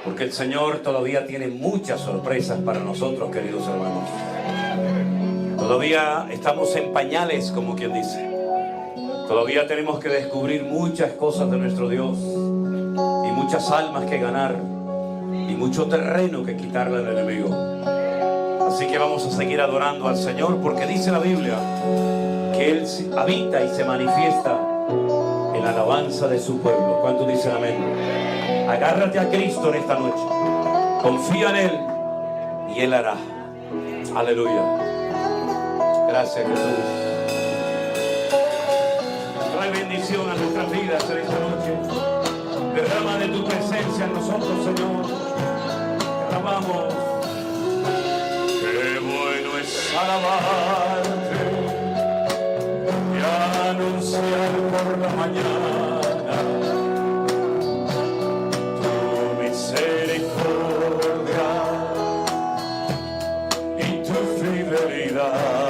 porque el Señor todavía tiene muchas sorpresas para nosotros, queridos hermanos. Todavía estamos en pañales, como quien dice. Todavía tenemos que descubrir muchas cosas de nuestro Dios y muchas almas que ganar y mucho terreno que quitarle al enemigo. Así que vamos a seguir adorando al Señor, porque dice la Biblia que Él habita y se manifiesta en la alabanza de su pueblo. ¿Cuántos dicen amén? Agárrate a Cristo en esta noche, confía en Él y Él hará. Aleluya. Gracias, Jesús. Trae bendición a nuestras vidas en esta noche. Derrama de tu presencia en nosotros, Señor. Derramamos. Qué bueno es alabarte y anunciar por la mañana tu misericordia y tu fidelidad.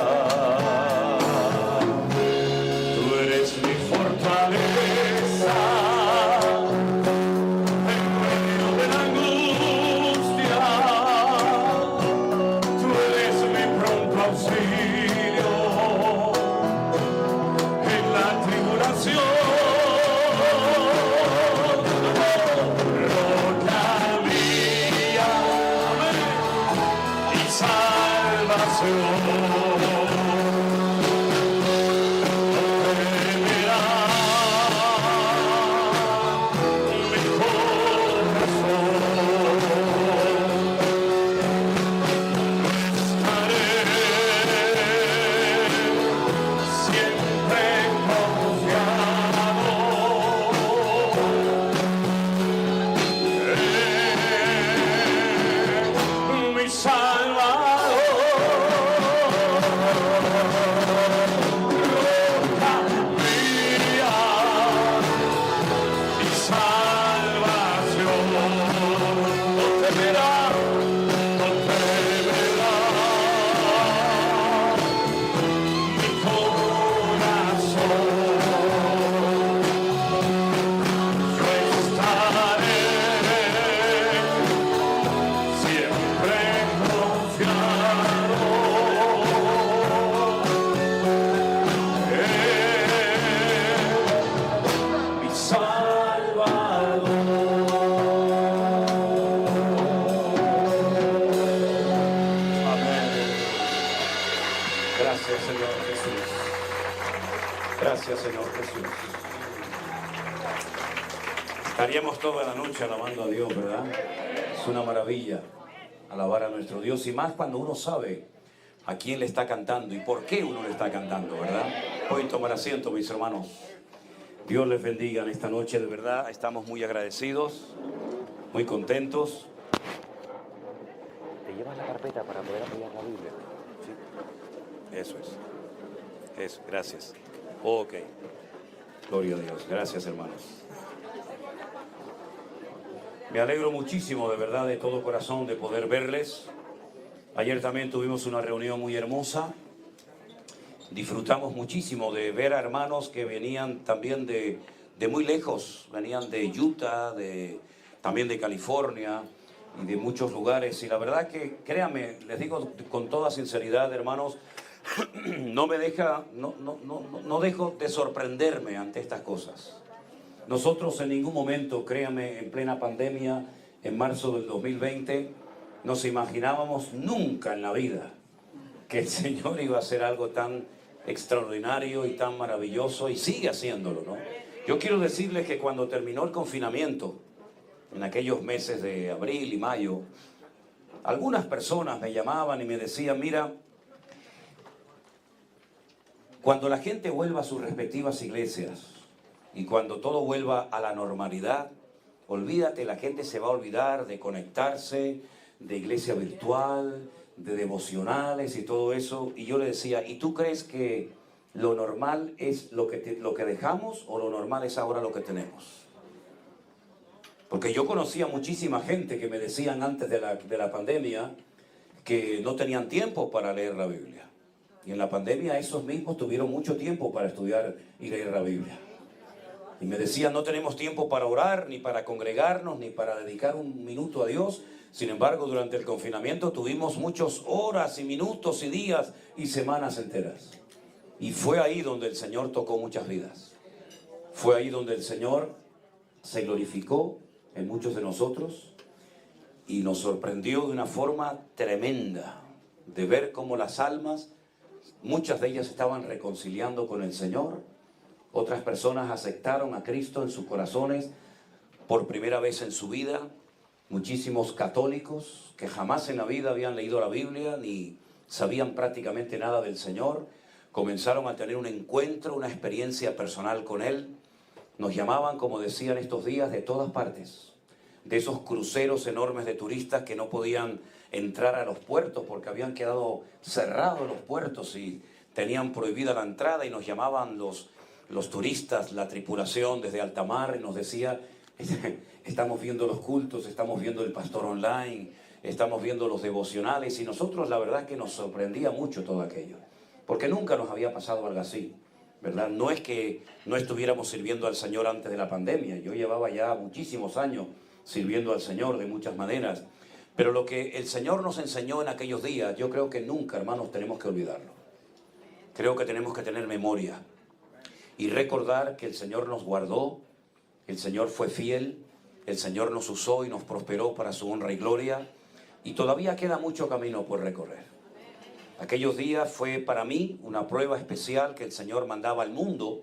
Estaríamos toda la noche alabando a Dios, ¿verdad? Es una maravilla alabar a nuestro Dios, y más cuando uno sabe a quién le está cantando y por qué uno le está cantando, ¿verdad? Pueden tomar asiento, mis hermanos. Dios les bendiga en esta noche, de verdad. Estamos muy agradecidos, muy contentos. ¿Te llevas la carpeta para poder apoyar la Biblia? Sí. Eso es. Eso, gracias. Ok. Gloria a Dios. Gracias, hermanos. Me alegro muchísimo, de verdad, de todo corazón, de poder verles. Ayer también tuvimos una reunión muy hermosa. Disfrutamos muchísimo de ver a hermanos que venían también de muy lejos. Venían de Utah, también de California y de muchos lugares. Y la verdad que, créanme, les digo con toda sinceridad, hermanos, no dejo de sorprenderme ante estas cosas. Nosotros en ningún momento, créame, en plena pandemia, en marzo del 2020, nos imaginábamos nunca en la vida que el Señor iba a hacer algo tan extraordinario y tan maravilloso, y sigue haciéndolo, ¿no? Yo quiero decirles que cuando terminó el confinamiento, en aquellos meses de abril y mayo, algunas personas me llamaban y me decían: mira, cuando la gente vuelva a sus respectivas iglesias y cuando todo vuelva a la normalidad, olvídate, la gente se va a olvidar de conectarse, de iglesia virtual, de devocionales y todo eso. Y yo le decía: ¿y tú crees que lo normal es lo que dejamos, o lo normal es ahora lo que tenemos? Porque yo conocía muchísima gente que me decían antes de la pandemia que no tenían tiempo para leer la Biblia. Y en la pandemia esos mismos tuvieron mucho tiempo para estudiar y leer la Biblia. Y me decía, no tenemos tiempo para orar, ni para congregarnos, ni para dedicar un minuto a Dios. Sin embargo, durante el confinamiento tuvimos muchas horas y minutos y días y semanas enteras. Y fue ahí donde el Señor tocó muchas vidas. Fue ahí donde el Señor se glorificó en muchos de nosotros y nos sorprendió de una forma tremenda de ver cómo las almas, muchas de ellas estaban reconciliando con el Señor. Otras personas aceptaron a Cristo en sus corazones por primera vez en su vida. Muchísimos católicos que jamás en la vida habían leído la Biblia ni sabían prácticamente nada del Señor, comenzaron a tener un encuentro, una experiencia personal con Él. Nos llamaban, como decían estos días, de todas partes, de esos cruceros enormes de turistas que no podían entrar a los puertos porque habían quedado cerrados los puertos y tenían prohibida la entrada, y nos llamaban los turistas, la tripulación desde alta mar, y nos decía, estamos viendo los cultos, estamos viendo el pastor online, estamos viendo los devocionales, y nosotros la verdad que nos sorprendía mucho todo aquello, porque nunca nos había pasado algo así, ¿verdad? No es que no estuviéramos sirviendo al Señor antes de la pandemia, yo llevaba ya muchísimos años sirviendo al Señor de muchas maneras, pero lo que el Señor nos enseñó en aquellos días, yo creo que nunca, hermanos, tenemos que olvidarlo. Creo que tenemos que tener memoria y recordar que el Señor nos guardó, el Señor fue fiel, el Señor nos usó y nos prosperó para su honra y gloria, y todavía queda mucho camino por recorrer. Aquellos días fue para mí una prueba especial que el Señor mandaba al mundo,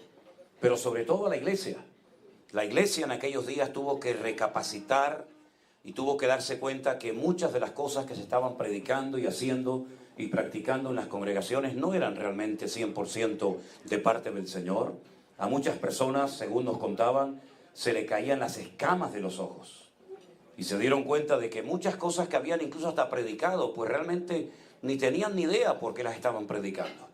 pero sobre todo a la iglesia. La iglesia en aquellos días tuvo que recapacitar y tuvo que darse cuenta que muchas de las cosas que se estaban predicando y haciendo y practicando en las congregaciones no eran realmente 100% de parte del Señor. A muchas personas, según nos contaban, se le caían las escamas de los ojos. Y se dieron cuenta de que muchas cosas que habían incluso hasta predicado, pues realmente ni tenían ni idea por qué las estaban predicando.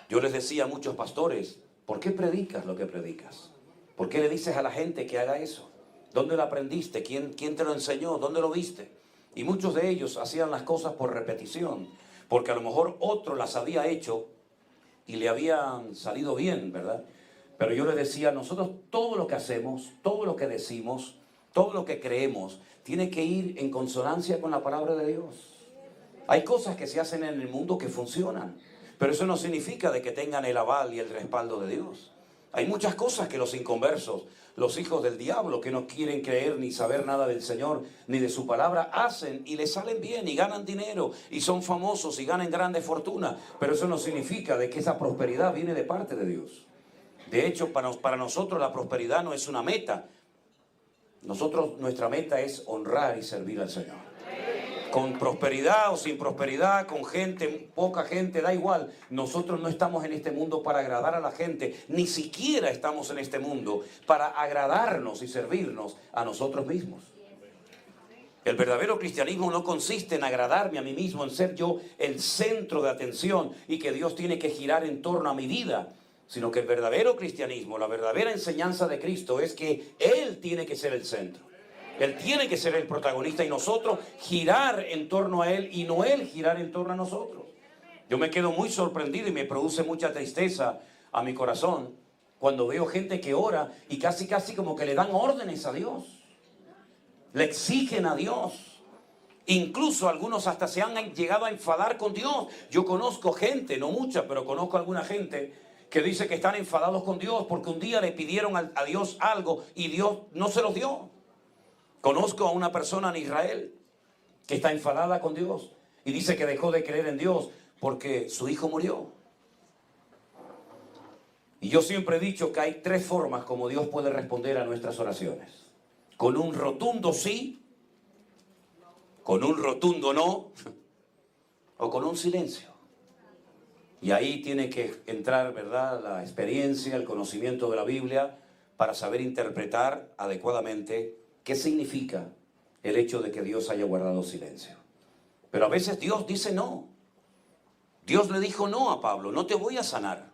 Yo les decía a muchos pastores, ¿por qué predicas lo que predicas? ¿Por qué le dices a la gente que haga eso? ¿Dónde lo aprendiste? ¿Quién te lo enseñó? ¿Dónde lo viste? Y muchos de ellos hacían las cosas por repetición, porque a lo mejor otro las había hecho y le habían salido bien, ¿verdad? Pero yo les decía, nosotros todo lo que hacemos, todo lo que decimos, todo lo que creemos, tiene que ir en consonancia con la palabra de Dios. Hay cosas que se hacen en el mundo que funcionan, pero eso no significa de que tengan el aval y el respaldo de Dios. Hay muchas cosas que los inconversos, los hijos del diablo, que no quieren creer ni saber nada del Señor ni de su palabra, hacen y les salen bien y ganan dinero y son famosos y ganan grandes fortunas, pero eso no significa de que esa prosperidad viene de parte de Dios. De hecho, para nosotros la prosperidad no es una meta. Nuestra meta es honrar y servir al Señor. Con prosperidad o sin prosperidad, con gente, poca gente, da igual. Nosotros no estamos en este mundo para agradar a la gente, ni siquiera estamos en este mundo para agradarnos y servirnos a nosotros mismos. El verdadero cristianismo no consiste en agradarme a mí mismo, en ser yo el centro de atención y que Dios tiene que girar en torno a mi vida, sino que el verdadero cristianismo, la verdadera enseñanza de Cristo es que Él tiene que ser el centro. Él tiene que ser el protagonista y nosotros girar en torno a Él y no Él girar en torno a nosotros. Yo me quedo muy sorprendido y me produce mucha tristeza a mi corazón cuando veo gente que ora y casi como que le dan órdenes a Dios. Le exigen a Dios. Incluso algunos hasta se han llegado a enfadar con Dios. Yo conozco gente, no mucha, pero conozco alguna gente que dice que están enfadados con Dios porque un día le pidieron a Dios algo y Dios no se los dio. Conozco a una persona en Israel que está enfadada con Dios y dice que dejó de creer en Dios porque su hijo murió. Y yo siempre he dicho que hay tres formas como Dios puede responder a nuestras oraciones. Con un rotundo sí, con un rotundo no, o con un silencio. Y ahí tiene que entrar, ¿verdad?, la experiencia, el conocimiento de la Biblia para saber interpretar adecuadamente ¿qué significa el hecho de que Dios haya guardado silencio? Pero a veces Dios dice no. Dios le dijo no a Pablo, no te voy a sanar.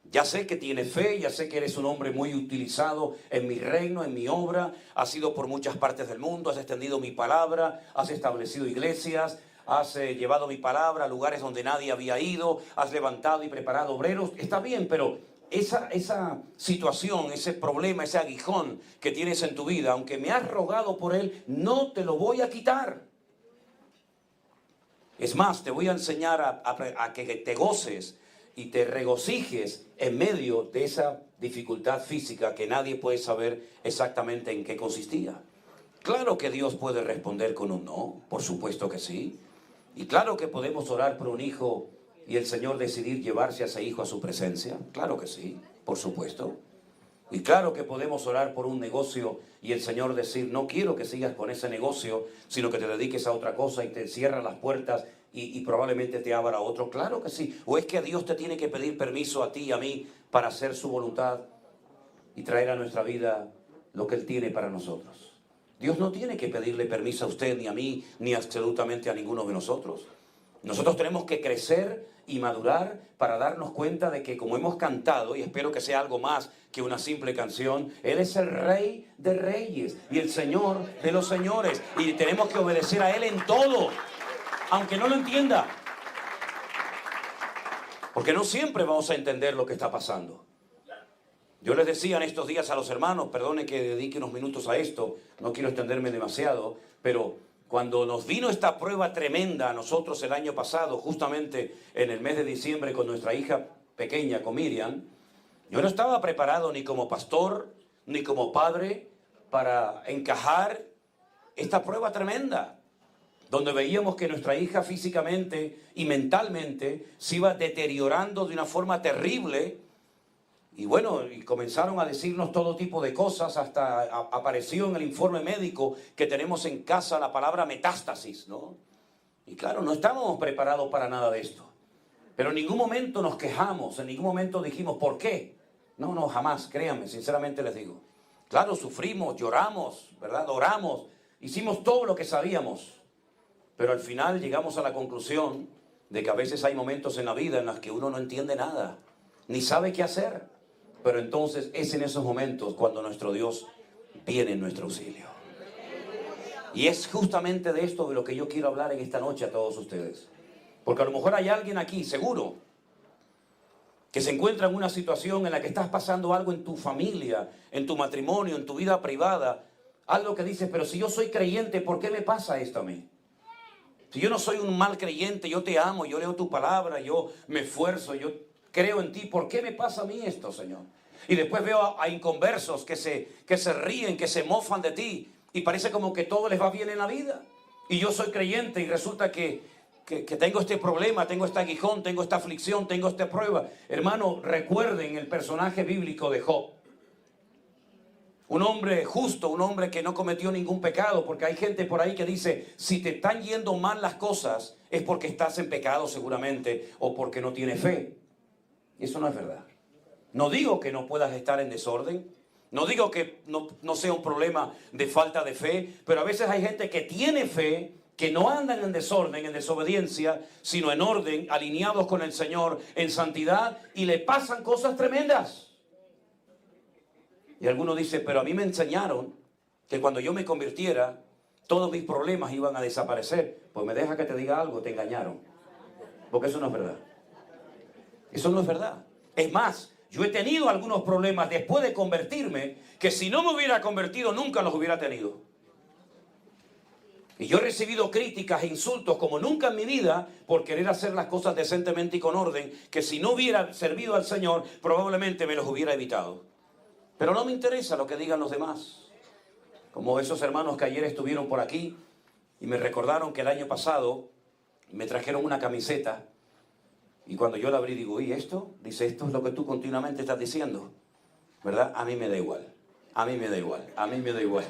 Ya sé que tienes fe, ya sé que eres un hombre muy utilizado en mi reino, en mi obra. Has ido por muchas partes del mundo, has extendido mi palabra, has establecido iglesias, has llevado mi palabra a lugares donde nadie había ido, has levantado y preparado obreros. Está bien, pero esa situación, ese problema, ese aguijón que tienes en tu vida, aunque me has rogado por él, no te lo voy a quitar. Es más, te voy a enseñar a que te goces y te regocijes en medio de esa dificultad física que nadie puede saber exactamente en qué consistía. Claro que Dios puede responder con un no, por supuesto que sí. Y claro que podemos orar por un hijo y el Señor decidir llevarse a ese hijo a su presencia. Claro que sí, por supuesto. Y claro que podemos orar por un negocio y el Señor decir, no quiero que sigas con ese negocio, sino que te dediques a otra cosa y te cierra las puertas y probablemente te abra otro. Claro que sí. ¿O es que Dios te tiene que pedir permiso a ti y a mí para hacer su voluntad y traer a nuestra vida lo que Él tiene para nosotros? Dios no tiene que pedirle permiso a usted, ni a mí, ni absolutamente a ninguno de nosotros. Nosotros tenemos que crecer y madurar para darnos cuenta de que, como hemos cantado, y espero que sea algo más que una simple canción, Él es el Rey de Reyes y el Señor de los Señores. Y tenemos que obedecer a Él en todo, aunque no lo entienda. Porque no siempre vamos a entender lo que está pasando. Yo les decía en estos días a los hermanos, perdone que dedique unos minutos a esto, no quiero extenderme demasiado, pero cuando nos vino esta prueba tremenda a nosotros el año pasado, justamente en el mes de diciembre con nuestra hija pequeña, con Miriam, yo no estaba preparado ni como pastor, ni como padre para encajar esta prueba tremenda, donde veíamos que nuestra hija físicamente y mentalmente se iba deteriorando de una forma terrible. Y bueno, y comenzaron a decirnos todo tipo de cosas, hasta apareció en el informe médico que tenemos en casa la palabra metástasis, ¿no? Y claro, no estábamos preparados para nada de esto. Pero en ningún momento nos quejamos, en ningún momento dijimos, ¿por qué? No, jamás, créanme, sinceramente les digo. Claro, sufrimos, lloramos, ¿verdad? Oramos, hicimos todo lo que sabíamos. Pero al final llegamos a la conclusión de que a veces hay momentos en la vida en los que uno no entiende nada, ni sabe qué hacer. Pero entonces es en esos momentos cuando nuestro Dios viene en nuestro auxilio. Y es justamente de esto de lo que yo quiero hablar en esta noche a todos ustedes. Porque a lo mejor hay alguien aquí, seguro, que se encuentra en una situación en la que estás pasando algo en tu familia, en tu matrimonio, en tu vida privada. Algo que dices, pero si yo soy creyente, ¿por qué me pasa esto a mí? Si yo no soy un mal creyente, yo te amo, yo leo tu palabra, yo me esfuerzo, yo creo en ti, ¿por qué me pasa a mí esto, Señor? Y después veo a inconversos que se ríen, que se mofan de ti, y parece como que todo les va bien en la vida. Y yo soy creyente y resulta que tengo este problema, tengo este aguijón, tengo esta aflicción, tengo esta prueba. Hermano, recuerden el personaje bíblico de Job. Un hombre justo, un hombre que no cometió ningún pecado, porque hay gente por ahí que dice, si te están yendo mal las cosas, es porque estás en pecado seguramente, o porque no tienes fe. Eso no es verdad. No digo que no puedas estar en desorden, no digo que no sea un problema de falta de fe, pero a veces hay gente que tiene fe, que no andan en desorden, en desobediencia, sino en orden, alineados con el Señor, en santidad, y le pasan cosas tremendas. Y algunos dicen, pero a mí me enseñaron que cuando yo me convirtiera, todos mis problemas iban a desaparecer. Pues me deja que te diga algo, te engañaron. Porque eso no es verdad. Eso no es verdad. Es más, yo he tenido algunos problemas después de convertirme, que si no me hubiera convertido nunca los hubiera tenido. Y yo he recibido críticas e insultos como nunca en mi vida por querer hacer las cosas decentemente y con orden, que si no hubiera servido al Señor, probablemente me los hubiera evitado. Pero no me interesa lo que digan los demás. Como esos hermanos que ayer estuvieron por aquí y me recordaron que el año pasado me trajeron una camiseta. Y cuando yo la abrí, digo, ¿y esto? Dice, esto es lo que tú continuamente estás diciendo, ¿verdad? A mí me da igual, a mí me da igual, a mí me da igual.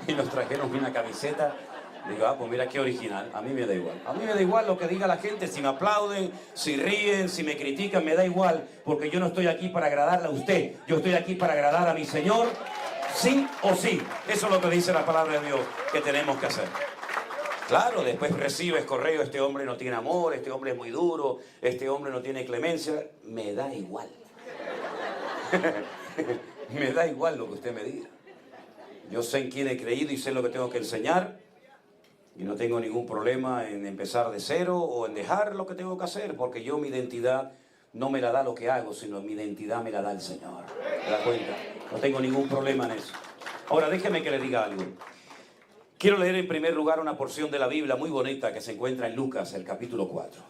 Y nos trajeron una camiseta, digo, pues mira qué original, a mí me da igual. A mí me da igual lo que diga la gente, si me aplauden, si ríen, si me critican, me da igual, porque yo no estoy aquí para agradarle a usted, yo estoy aquí para agradar a mi Señor, sí o sí. Eso es lo que dice la palabra de Dios que tenemos que hacer. Claro, después recibes correo, este hombre no tiene amor, este hombre es muy duro, este hombre no tiene clemencia. Me da igual. Me da igual lo que usted me diga. Yo sé en quién he creído y sé lo que tengo que enseñar. Y no tengo ningún problema en empezar de cero o en dejar lo que tengo que hacer, porque yo mi identidad no me la da lo que hago, sino mi identidad me la da el Señor. ¿Te das cuenta? No tengo ningún problema en eso. Ahora, déjeme que le diga algo. Quiero leer en primer lugar una porción de la Biblia muy bonita que se encuentra en Lucas, el capítulo 4.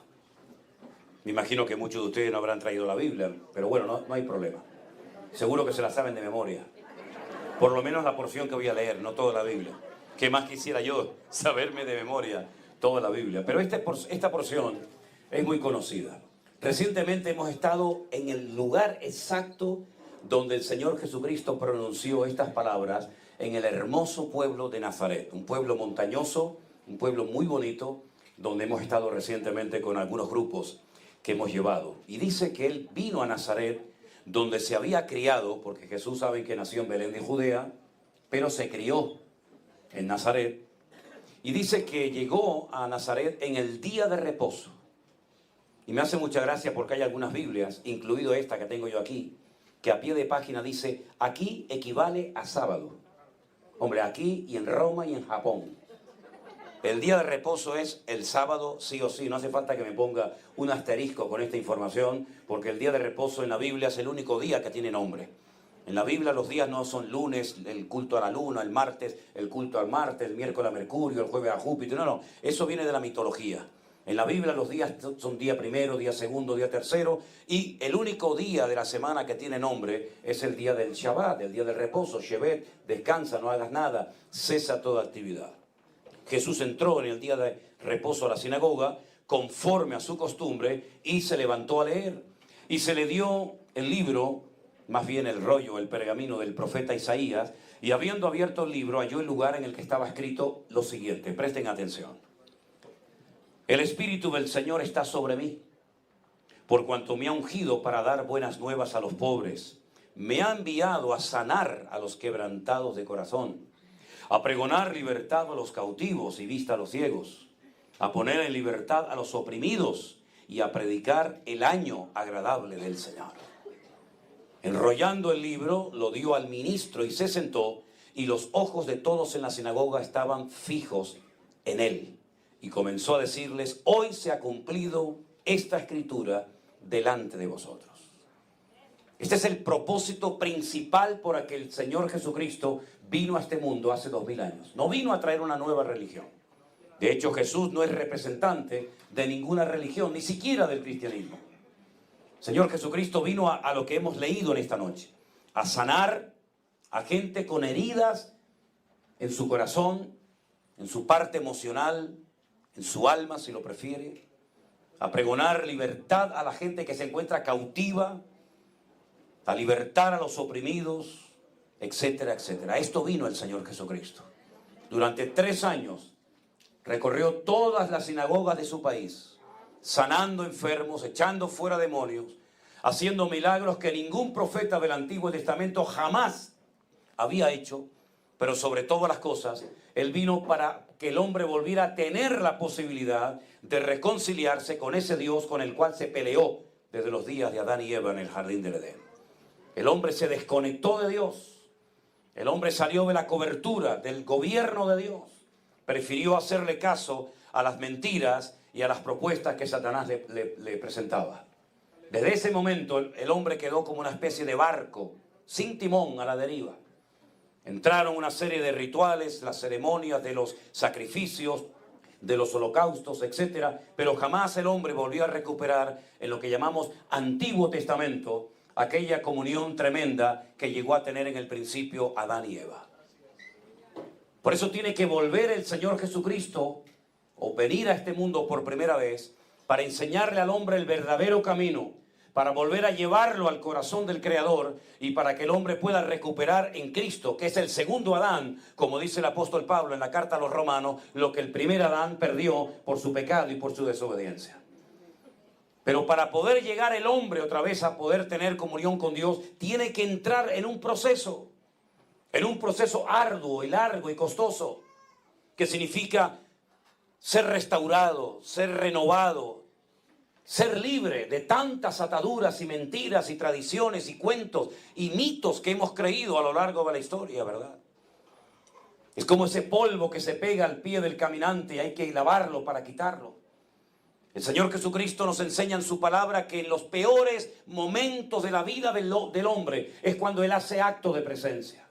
Me imagino que muchos de ustedes no habrán traído la Biblia, pero bueno, no hay problema. Seguro que se la saben de memoria. Por lo menos la porción que voy a leer, no toda la Biblia. ¿Qué más quisiera yo saberme de memoria toda la Biblia? Pero esta porción es muy conocida. Recientemente hemos estado en el lugar exacto donde el Señor Jesucristo pronunció estas palabras, en el hermoso pueblo de Nazaret, un pueblo montañoso, un pueblo muy bonito, donde hemos estado recientemente con algunos grupos que hemos llevado. Y dice que Él vino a Nazaret, donde se había criado, porque Jesús sabe que nació en Belén de Judea, pero se crió en Nazaret. Y dice que llegó a Nazaret en el día de reposo. Y me hace mucha gracia porque hay algunas Biblias, incluido esta que tengo yo aquí, que a pie de página dice, aquí equivale a sábado. Hombre, aquí y en Roma y en Japón. El día de reposo es el sábado sí o sí. No hace falta que me ponga un asterisco con esta información, porque el día de reposo en la Biblia es el único día que tiene nombre. En la Biblia los días no son lunes, el culto a la luna, el martes, el culto al Marte, el miércoles a Mercurio, el jueves a Júpiter. No, eso viene de la mitología. En la Biblia los días son día primero, día segundo, día tercero, y el único día de la semana que tiene nombre es el día del Shabbat, el día del reposo. Shevet, descansa, no hagas nada, cesa toda actividad. Jesús entró en el día de reposo a la sinagoga, conforme a su costumbre, y se levantó a leer. Y se le dio el libro, más bien el rollo, el pergamino del profeta Isaías, y habiendo abierto el libro, halló el lugar en el que estaba escrito lo siguiente. Presten atención. El Espíritu del Señor está sobre mí, por cuanto me ha ungido para dar buenas nuevas a los pobres. Me ha enviado a sanar a los quebrantados de corazón, a pregonar libertad a los cautivos y vista a los ciegos, a poner en libertad a los oprimidos y a predicar el año agradable del Señor. Enrollando el libro, lo dio al ministro y se sentó, y los ojos de todos en la sinagoga estaban fijos en él. Y comenzó a decirles, hoy se ha cumplido esta escritura delante de vosotros. Este es el propósito principal por el que el Señor Jesucristo vino a este mundo hace 2000 años. No vino a traer una nueva religión. De hecho, Jesús no es representante de ninguna religión, ni siquiera del cristianismo. El Señor Jesucristo vino a lo que hemos leído en esta noche, a sanar a gente con heridas en su corazón, en su parte emocional, en su alma, si lo prefiere, a pregonar libertad a la gente que se encuentra cautiva, a libertar a los oprimidos, etcétera, etcétera. A esto vino el Señor Jesucristo. Durante 3 años recorrió todas las sinagogas de su país, sanando enfermos, echando fuera demonios, haciendo milagros que ningún profeta del Antiguo Testamento jamás había hecho. Pero sobre todas las cosas, Él vino para que el hombre volviera a tener la posibilidad de reconciliarse con ese Dios con el cual se peleó desde los días de Adán y Eva en el jardín del Edén. El hombre se desconectó de Dios. El hombre salió de la cobertura, del gobierno de Dios. Prefirió hacerle caso a las mentiras y a las propuestas que Satanás le presentaba. Desde ese momento el hombre quedó como una especie de barco, sin timón, a la deriva. Entraron una serie de rituales, las ceremonias de los sacrificios, de los holocaustos, etc. Pero jamás el hombre volvió a recuperar en lo que llamamos Antiguo Testamento aquella comunión tremenda que llegó a tener en el principio Adán y Eva. Por eso tiene que volver el Señor Jesucristo o venir a este mundo por primera vez para enseñarle al hombre el verdadero camino, para volver a llevarlo al corazón del Creador y para que el hombre pueda recuperar en Cristo, que es el segundo Adán, como dice el apóstol Pablo en la carta a los Romanos, lo que el primer Adán perdió por su pecado y por su desobediencia. Pero para poder llegar el hombre otra vez a poder tener comunión con Dios, tiene que entrar en un proceso arduo y largo y costoso, que significa ser restaurado, ser renovado, ser libre de tantas ataduras y mentiras y tradiciones y cuentos y mitos que hemos creído a lo largo de la historia, ¿verdad? Es como ese polvo que se pega al pie del caminante y hay que lavarlo para quitarlo. El Señor Jesucristo nos enseña en su palabra que en los peores momentos de la vida del hombre es cuando Él hace acto de presencia.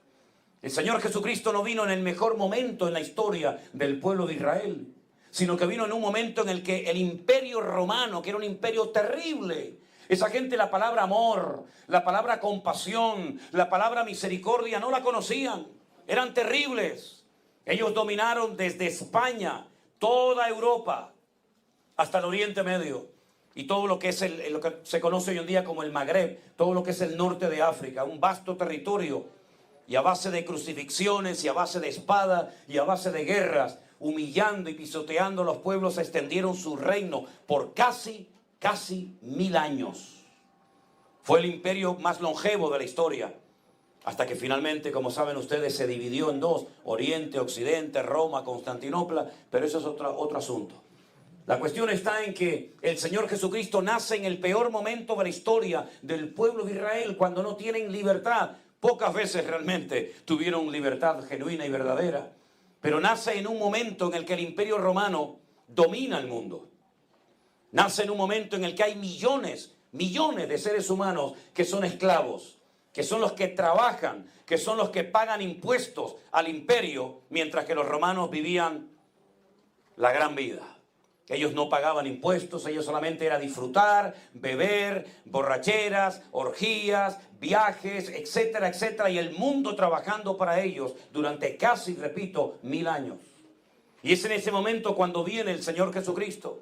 El Señor Jesucristo no vino en el mejor momento en la historia del pueblo de Israel, sino que vino en un momento en el que el imperio romano, que era un imperio terrible, esa gente la palabra amor, la palabra compasión, la palabra misericordia no la conocían, eran terribles. Ellos dominaron desde España, toda Europa, hasta el Oriente Medio y todo lo que es lo que se conoce hoy en día como el Magreb, todo lo que es el norte de África, un vasto territorio, y a base de crucifixiones y a base de espada y a base de guerras, humillando y pisoteando a los pueblos, extendieron su reino por casi 1000 años. Fue el imperio más longevo de la historia, hasta que finalmente, como saben ustedes, se dividió en dos: Oriente, Occidente, Roma, Constantinopla, pero eso es otro asunto. La cuestión está en que el Señor Jesucristo nace en el peor momento de la historia del pueblo de Israel, cuando no tienen libertad. Pocas veces realmente tuvieron libertad genuina y verdadera, pero nace en un momento en el que el imperio romano domina el mundo. Nace en un momento en el que hay millones de seres humanos que son esclavos, que son los que trabajan, que son los que pagan impuestos al imperio, mientras que los romanos vivían la gran vida. Ellos no pagaban impuestos, ellos solamente era disfrutar, beber, borracheras, orgías, viajes, etcétera, etcétera, y el mundo trabajando para ellos durante casi, repito, 1000 años. Y es en ese momento cuando viene el Señor Jesucristo.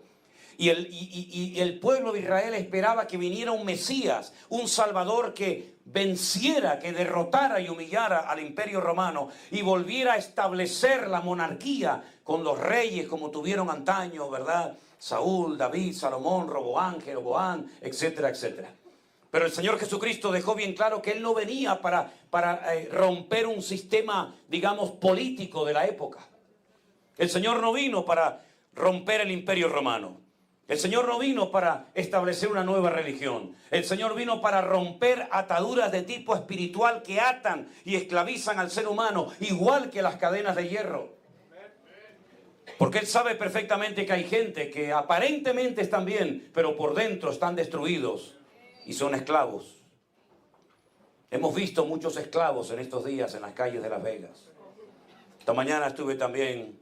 Y el pueblo de Israel esperaba que viniera un Mesías, un Salvador que venciera, que derrotara y humillara al imperio romano y volviera a establecer la monarquía con los reyes como tuvieron antaño, ¿verdad? Saúl, David, Salomón, Roboán, Jeroboam, etcétera, etcétera. Pero el Señor Jesucristo dejó bien claro que Él no venía para romper un sistema, digamos, político de la época. El Señor no vino para romper el imperio romano. El Señor no vino para establecer una nueva religión. El Señor vino para romper ataduras de tipo espiritual que atan y esclavizan al ser humano, igual que las cadenas de hierro. Porque Él sabe perfectamente que hay gente que aparentemente están bien, pero por dentro están destruidos y son esclavos. Hemos visto muchos esclavos en estos días en las calles de Las Vegas. Esta mañana estuve también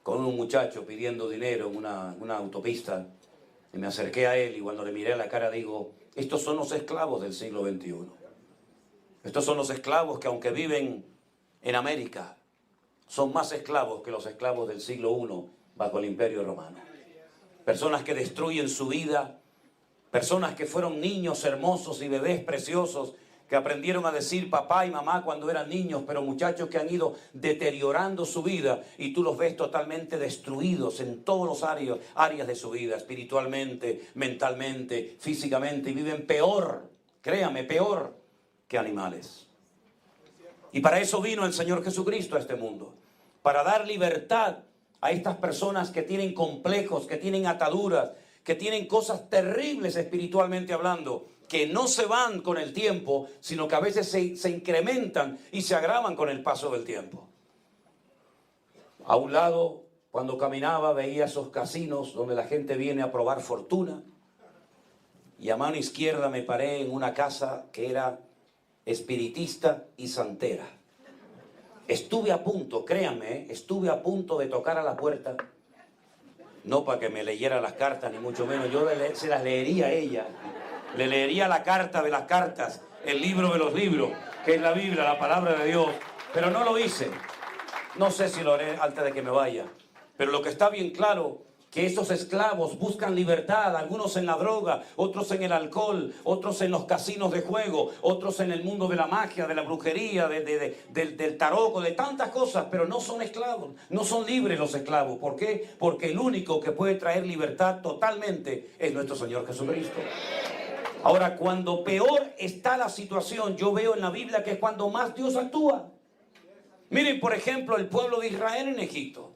con un muchacho pidiendo dinero en una autopista. Y me acerqué a él y cuando le miré a la cara digo, estos son los esclavos del siglo XXI. Estos son los esclavos que aunque viven en América, son más esclavos que los esclavos del siglo I bajo el imperio romano. Personas que destruyen su vida, personas que fueron niños hermosos y bebés preciosos, que aprendieron a decir papá y mamá cuando eran niños, pero muchachos que han ido deteriorando su vida y tú los ves totalmente destruidos en todos los áreas de su vida, espiritualmente, mentalmente, físicamente, y viven peor, créame, peor que animales. Y para eso vino el Señor Jesucristo a este mundo, para dar libertad a estas personas que tienen complejos, que tienen ataduras, que tienen cosas terribles espiritualmente hablando, que no se van con el tiempo, sino que a veces se incrementan y se agravan con el paso del tiempo. A un lado, cuando caminaba, veía esos casinos donde la gente viene a probar fortuna. Y a mano izquierda me paré en una casa que era espiritista y santera. Estuve a punto, créanme, estuve a punto de tocar a la puerta. No para que me leyera las cartas, ni mucho menos. Yo se las leería a ella. Le leería la carta de las cartas, el libro de los libros, que es la Biblia, la palabra de Dios. Pero no lo hice. No sé si lo haré antes de que me vaya. Pero lo que está bien claro, que esos esclavos buscan libertad, algunos en la droga, otros en el alcohol, otros en los casinos de juego, otros en el mundo de la magia, de la brujería, del tarot, de tantas cosas, pero no son esclavos, no son libres los esclavos. ¿Por qué? Porque el único que puede traer libertad totalmente es nuestro Señor Jesucristo. Ahora, cuando peor está la situación, yo veo en la Biblia que es cuando más Dios actúa. Miren, por ejemplo, el pueblo de Israel en Egipto.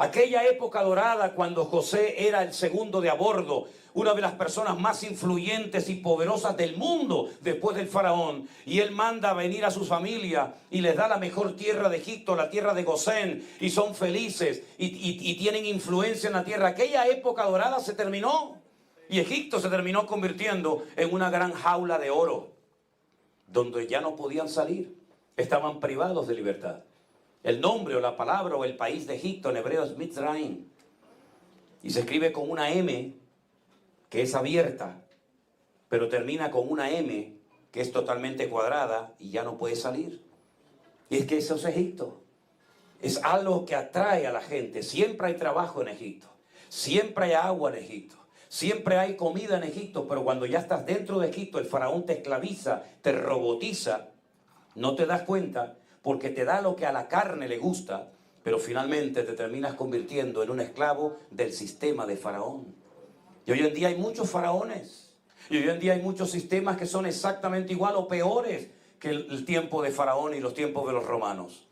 Aquella época dorada cuando José era el segundo de a bordo, una de las personas más influyentes y poderosas del mundo después del faraón, y él manda a venir a su familia y les da la mejor tierra de Egipto, la tierra de Gosén, y son felices y tienen influencia en la tierra. Aquella época dorada se terminó y Egipto se terminó convirtiendo en una gran jaula de oro donde ya no podían salir, estaban privados de libertad. El nombre o la palabra o el país de Egipto en hebreo es Mitzrayim, y se escribe con una M que es abierta, pero termina con una M que es totalmente cuadrada y ya no puede salir. Y es que eso es Egipto. Es algo que atrae a la gente. Siempre hay trabajo en Egipto, siempre hay agua en Egipto, siempre hay comida en Egipto, pero cuando ya estás dentro de Egipto, el faraón te esclaviza, te robotiza, no te das cuenta, porque te da lo que a la carne le gusta, pero finalmente te terminas convirtiendo en un esclavo del sistema de faraón. Y hoy en día hay muchos faraones, y hoy en día hay muchos sistemas que son exactamente igual o peores que el tiempo de faraón y los tiempos de los romanos.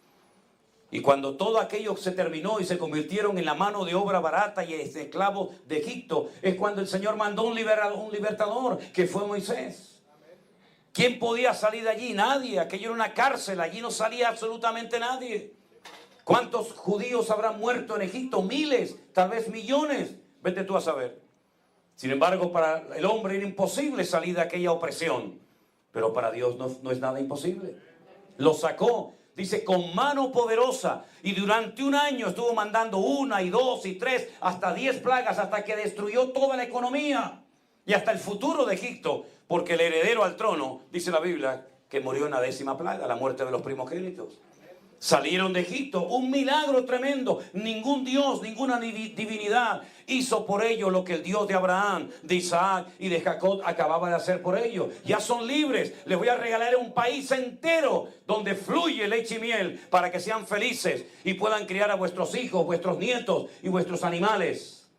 Y cuando todo aquello se terminó y se convirtieron en la mano de obra barata y esclavos de Egipto, es cuando el Señor mandó un libertador, que fue Moisés. ¿Quién podía salir de allí? Nadie. Aquello era una cárcel, allí no salía absolutamente nadie. ¿Cuántos judíos habrán muerto en Egipto? Miles, tal vez millones. Vete tú a saber. Sin embargo, para el hombre era imposible salir de aquella opresión, pero para Dios no es nada imposible. Lo sacó, dice, con mano poderosa, y durante un año estuvo mandando 1 y 2 y 3 hasta 10 plagas, hasta que destruyó toda la economía y hasta el futuro de Egipto, porque el heredero al trono, dice la Biblia, que murió en la 10ª plaga, la muerte de los primogénitos. Salieron de Egipto, un milagro tremendo. Ningún Dios, ninguna divinidad hizo por ellos lo que el Dios de Abraham, de Isaac y de Jacob acababa de hacer por ellos. Ya son libres. Les voy a regalar un país entero donde fluye leche y miel para que sean felices y puedan criar a vuestros hijos, vuestros nietos y vuestros animales.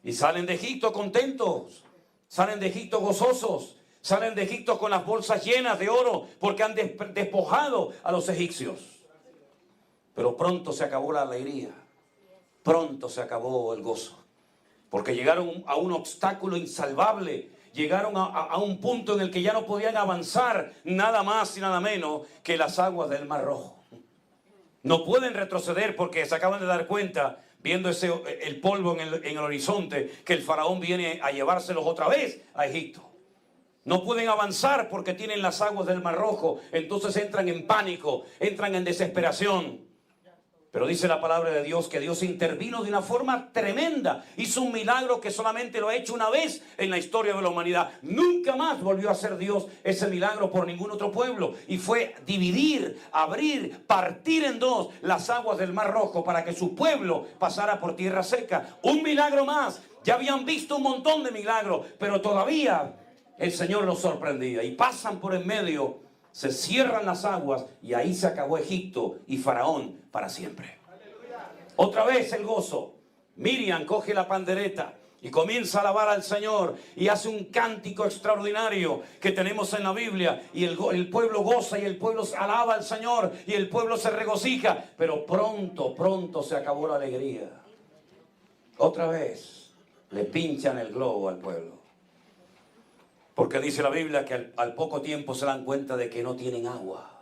Y salen de Egipto contentos, salen de Egipto gozosos, salen de Egipto con las bolsas llenas de oro porque han despojado a los egipcios. Pero pronto se acabó la alegría, pronto se acabó el gozo, porque llegaron a un obstáculo insalvable, llegaron a un punto en el que ya no podían avanzar nada más y nada menos que las aguas del Mar Rojo. No pueden retroceder porque se acaban de dar cuenta, viendo el polvo en el horizonte, que el faraón viene a llevárselos otra vez a Egipto. No pueden avanzar porque tienen las aguas del Mar Rojo, entonces entran en pánico, entran en desesperación. Pero dice la palabra de Dios que Dios intervino de una forma tremenda. Hizo un milagro que solamente lo ha hecho una vez en la historia de la humanidad. Nunca más volvió a hacer Dios ese milagro por ningún otro pueblo. Y fue dividir, abrir, partir en dos las aguas del Mar Rojo para que su pueblo pasara por tierra seca. Un milagro más. Ya habían visto un montón de milagros, pero todavía el Señor los sorprendía. Y pasan por en medio, se cierran las aguas y ahí se acabó Egipto y Faraón para siempre. Otra vez el gozo. Miriam coge la pandereta y comienza a alabar al Señor y hace un cántico extraordinario que tenemos en la Biblia, y el pueblo goza y el pueblo alaba al Señor y el pueblo se regocija, pero pronto se acabó la alegría. Otra vez le pinchan el globo al pueblo. Porque dice la Biblia que al poco tiempo se dan cuenta de que no tienen agua.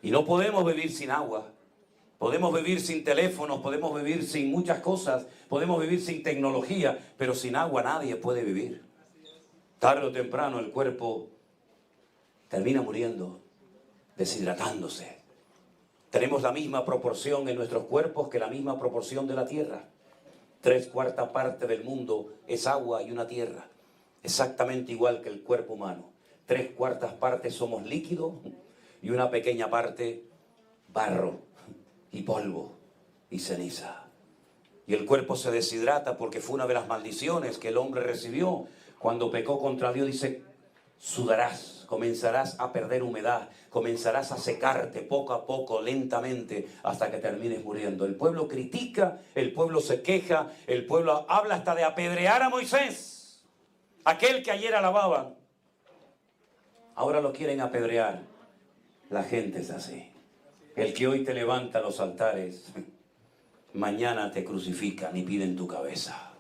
Y no podemos vivir sin agua. Podemos vivir sin teléfonos, podemos vivir sin muchas cosas, podemos vivir sin tecnología, pero sin agua nadie puede vivir. Tarde o temprano el cuerpo termina muriendo, deshidratándose. Tenemos la misma proporción en nuestros cuerpos que la misma proporción de la tierra. 3/4 parte del mundo es agua y una tierra. Exactamente igual que el cuerpo humano. 3/4 partes somos líquido y una pequeña parte barro y polvo y ceniza. Y el cuerpo se deshidrata porque fue una de las maldiciones que el hombre recibió cuando pecó contra Dios. Dice, sudarás, comenzarás a perder humedad, comenzarás a secarte poco a poco, lentamente, hasta que termines muriendo. El pueblo critica, el pueblo se queja, el pueblo habla hasta de apedrear a Moisés. Aquel que ayer alababan, ahora lo quieren mañana te crucifican y piden tu cabeza.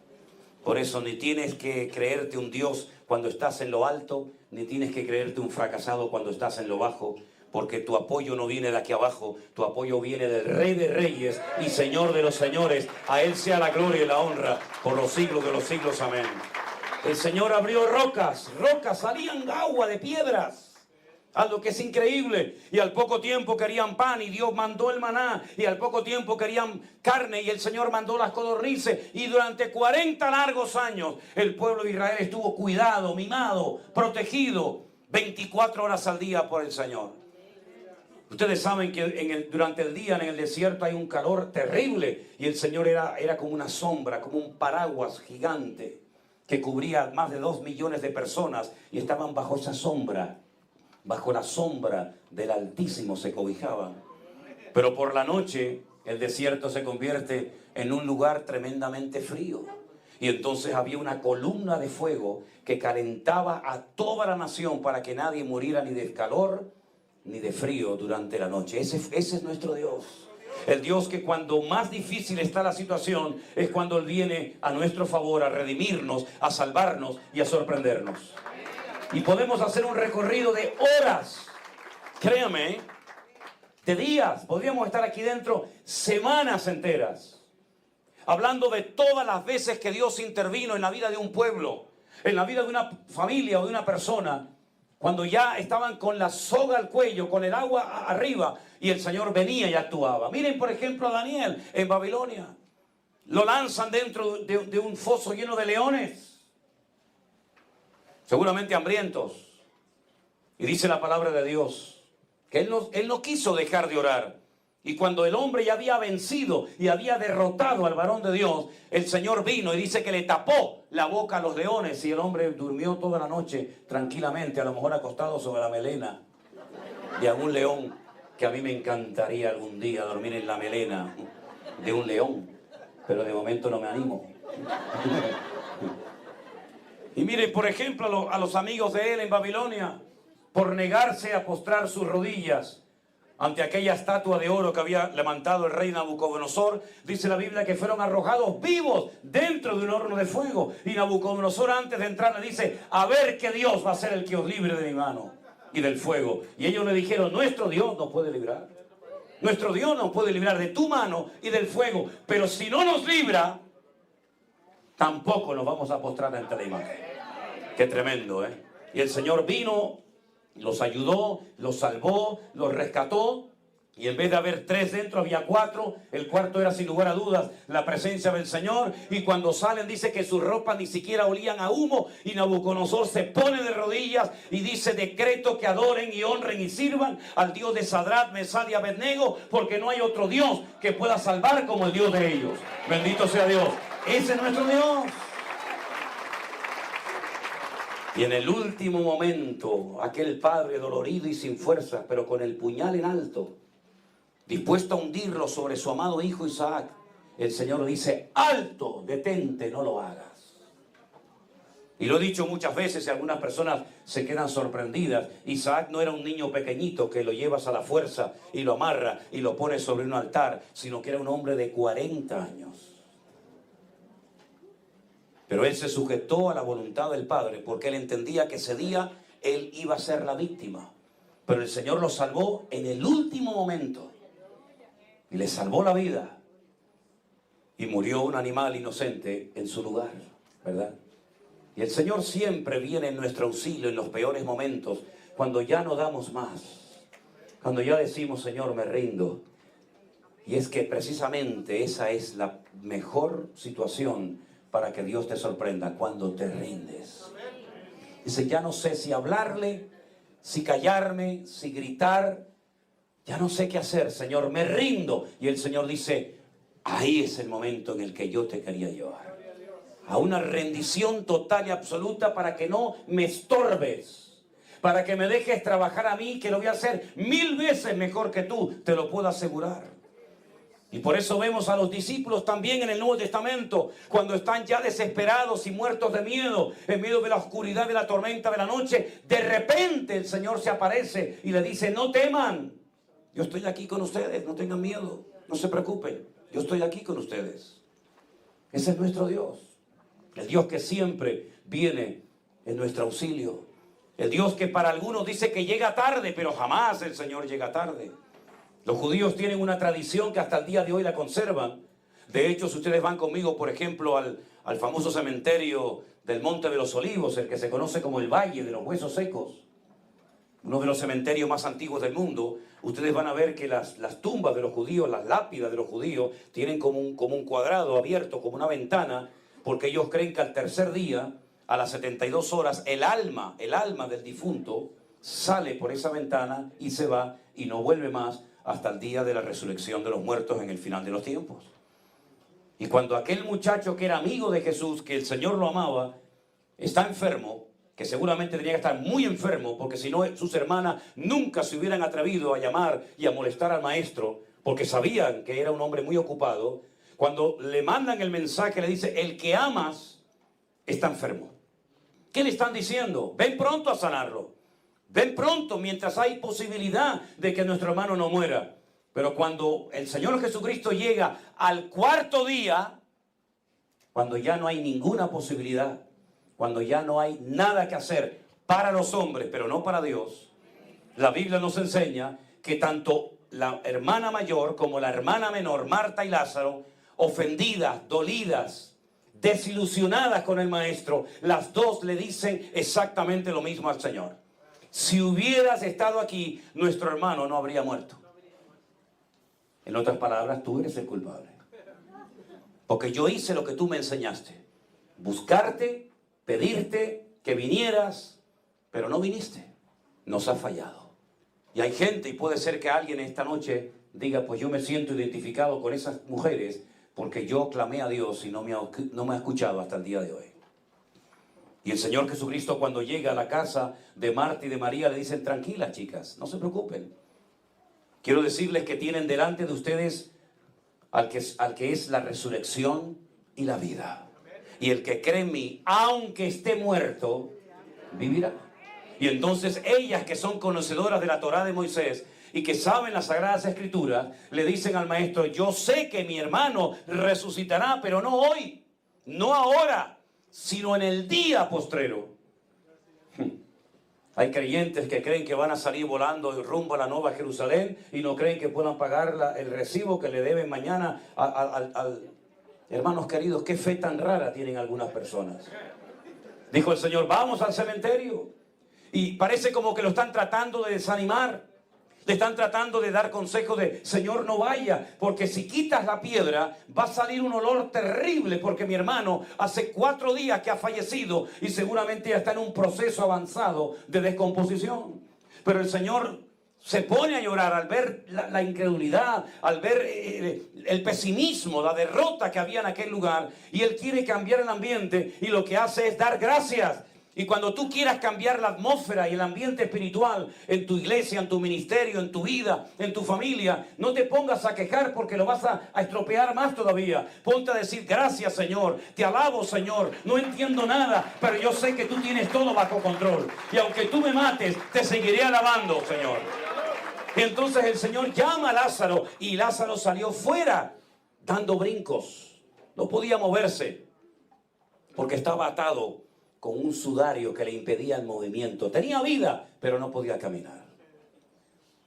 Por eso ni tienes que creerte un Dios cuando estás en lo alto, ni tienes que creerte un fracasado cuando estás en lo bajo, porque tu apoyo no viene de aquí abajo, tu apoyo viene del Rey de Reyes y Señor de los señores. A Él sea la gloria y la honra por los siglos de los siglos. Amén. El Señor abrió rocas, salían agua de piedras. Algo que es increíble. Y al poco tiempo querían pan y Dios mandó el maná. Y al poco tiempo querían carne y el Señor mandó las codornices. Y durante 40 largos años el pueblo de Israel estuvo cuidado, mimado, protegido 24 horas al día por el Señor. Ustedes saben que durante el día en el desierto hay un calor terrible. Y el Señor era como una sombra, como un paraguas gigante que cubría más de 2 millones de personas. Y estaban bajo esa sombra. Bajo la sombra del Altísimo se cobijaban. Pero por la noche el desierto se convierte en un lugar tremendamente frío. Y entonces había una columna de fuego que calentaba a toda la nación para que nadie muriera ni de calor ni de frío durante la noche. Ese es nuestro Dios. El Dios que cuando más difícil está la situación es cuando Él viene a nuestro favor a redimirnos, a salvarnos y a sorprendernos. Y podemos hacer un recorrido de horas, créame, de días. Podríamos estar aquí dentro semanas enteras, hablando de todas las veces que Dios intervino en la vida de un pueblo, en la vida de una familia o de una persona, cuando ya estaban con la soga al cuello, con el agua arriba, y el Señor venía y actuaba. Miren, por ejemplo, a Daniel en Babilonia. Lo lanzan dentro de un foso lleno de leones. Seguramente hambrientos. Y dice la palabra de Dios que él no quiso dejar de orar. Y cuando el hombre ya había vencido y había derrotado al varón de Dios, el Señor vino y dice que le tapó la boca a los leones. Y el hombre durmió toda la noche tranquilamente, a lo mejor acostado sobre la melena de algún león, que a mí me encantaría algún día dormir en la melena de un león. Pero de momento no me animo. Y miren, por ejemplo, a los amigos de él en Babilonia, por negarse a postrar sus rodillas ante aquella estatua de oro que había levantado el rey Nabucodonosor, dice la Biblia que fueron arrojados vivos dentro de un horno de fuego. Y Nabucodonosor, antes de entrar, le dice: a ver qué Dios va a ser el que os libre de mi mano y del fuego. Y ellos le dijeron: nuestro Dios nos puede librar. Nuestro Dios nos puede librar de tu mano y del fuego. Pero si no nos libra, tampoco nos vamos a postrar ante la imagen. Qué tremendo, ¿eh? Y el Señor vino, los ayudó, los salvó, los rescató. Y en vez de haber 3 dentro, había 4. El cuarto era, sin lugar a dudas, la presencia del Señor. Y cuando salen, dice que sus ropas ni siquiera olían a humo. Y Nabucodonosor se pone de rodillas y dice: decreto que adoren y honren y sirvan al Dios de Sadrach, Mesach y Abednego, porque no hay otro Dios que pueda salvar como el Dios de ellos. Bendito sea Dios. Ese es nuestro Dios. Y en el último momento, aquel padre dolorido y sin fuerzas, pero con el puñal en alto, dispuesto a hundirlo sobre su amado hijo Isaac, el Señor dice: alto, detente, no lo hagas. Y lo he dicho muchas veces y algunas personas se quedan sorprendidas. Isaac no era un niño pequeñito que lo llevas a la fuerza y lo amarra y lo pones sobre un altar, sino que era un hombre de 40 años. Pero él se sujetó a la voluntad del Padre, porque él entendía que ese día él iba a ser la víctima. Pero el Señor lo salvó en el último momento. Y le salvó la vida. Y murió un animal inocente en su lugar, ¿verdad? Y el Señor siempre viene en nuestro auxilio en los peores momentos, cuando ya no damos más. Cuando ya decimos: Señor, me rindo. Y es que precisamente esa es la mejor situación para que Dios te sorprenda, cuando te rindes. Dice: ya no sé si hablarle, si callarme, si gritar. Ya no sé qué hacer, Señor, me rindo. Y el Señor dice: ahí es el momento en el que yo te quería llevar. A una rendición total y absoluta, para que no me estorbes. Para que me dejes trabajar a mí, que lo voy a hacer 1000 veces mejor que tú, te lo puedo asegurar. Y por eso vemos a los discípulos también en el Nuevo Testamento, cuando están ya desesperados y muertos de miedo, en medio de la oscuridad, de la tormenta de la noche. De repente el Señor se aparece y le dice: no teman, yo estoy aquí con ustedes, no tengan miedo, no se preocupen. Yo estoy aquí con ustedes. Ese es nuestro Dios. El Dios que siempre viene en nuestro auxilio. El Dios que para algunos dice que llega tarde, pero jamás el Señor llega tarde. Los judíos tienen una tradición que hasta el día de hoy la conservan. De hecho, si ustedes van conmigo, por ejemplo, al famoso cementerio del Monte de los Olivos, el que se conoce como el Valle de los Huesos Secos, uno de los cementerios más antiguos del mundo, ustedes van a ver que las tumbas de los judíos, las lápidas de los judíos, tienen como un cuadrado abierto, como una ventana, porque ellos creen que al tercer día, a las 72 horas, el alma del difunto sale por esa ventana y se va y no vuelve más hasta el día de la resurrección de los muertos en el final de los tiempos. Y cuando aquel muchacho que era amigo de Jesús, que el Señor lo amaba, está enfermo, que seguramente tenía que estar muy enfermo, porque si no sus hermanas nunca se hubieran atrevido a llamar y a molestar al maestro, porque sabían que era un hombre muy ocupado, cuando le mandan el mensaje le dice, el que amas está enfermo. ¿Qué le están diciendo? Ven pronto a sanarlo. Ven pronto mientras hay posibilidad de que nuestro hermano no muera. Pero cuando el Señor Jesucristo llega al cuarto día, cuando ya no hay ninguna posibilidad, cuando ya no hay nada que hacer para los hombres, pero no para Dios, la Biblia nos enseña que tanto la hermana mayor como la hermana menor, Marta y Lázaro, ofendidas, dolidas, desilusionadas con el maestro, las dos le dicen exactamente lo mismo al Señor. Si hubieras estado aquí, nuestro hermano no habría muerto. En otras palabras, tú eres el culpable. Porque yo hice lo que tú me enseñaste. Buscarte, pedirte que vinieras, pero no viniste. Nos has fallado. Y hay gente, y puede ser que alguien esta noche diga, pues yo me siento identificado con esas mujeres porque yo clamé a Dios y no me ha escuchado hasta el día de hoy. Y el Señor Jesucristo, cuando llega a la casa de Marta y de María, le dicen, tranquilas chicas, no se preocupen. Quiero decirles que tienen delante de ustedes al que es la resurrección y la vida. Y el que cree en mí, aunque esté muerto, vivirá. Y entonces ellas, que son conocedoras de la Torá de Moisés y que saben las Sagradas Escrituras, le dicen al maestro, yo sé que mi hermano resucitará, pero no hoy, no ahora, sino en el día postrero. Hay creyentes que creen que van a salir volando rumbo a la Nueva Jerusalén y no creen que puedan pagar el recibo que le deben mañana Hermanos queridos, qué fe tan rara tienen algunas personas. Dijo el Señor, vamos al cementerio. Y parece como que lo están tratando de desanimar. Le están tratando de dar consejos de, Señor, no vaya, porque si quitas la piedra va a salir un olor terrible, porque mi hermano hace 4 días que ha fallecido y seguramente ya está en un proceso avanzado de descomposición. Pero el Señor se pone a llorar al ver la incredulidad, al ver el pesimismo, la derrota que había en aquel lugar, y Él quiere cambiar el ambiente y lo que hace es dar gracias. Y cuando tú quieras cambiar la atmósfera y el ambiente espiritual en tu iglesia, en tu ministerio, en tu vida, en tu familia, no te pongas a quejar porque lo vas a estropear más todavía. Ponte a decir, gracias Señor, te alabo Señor, no entiendo nada, pero yo sé que tú tienes todo bajo control. Y aunque tú me mates, te seguiré alabando, Señor. Y entonces el Señor llama a Lázaro y Lázaro salió fuera dando brincos. No podía moverse porque estaba atado con un sudario que le impedía el movimiento. Tenía vida, pero no podía caminar.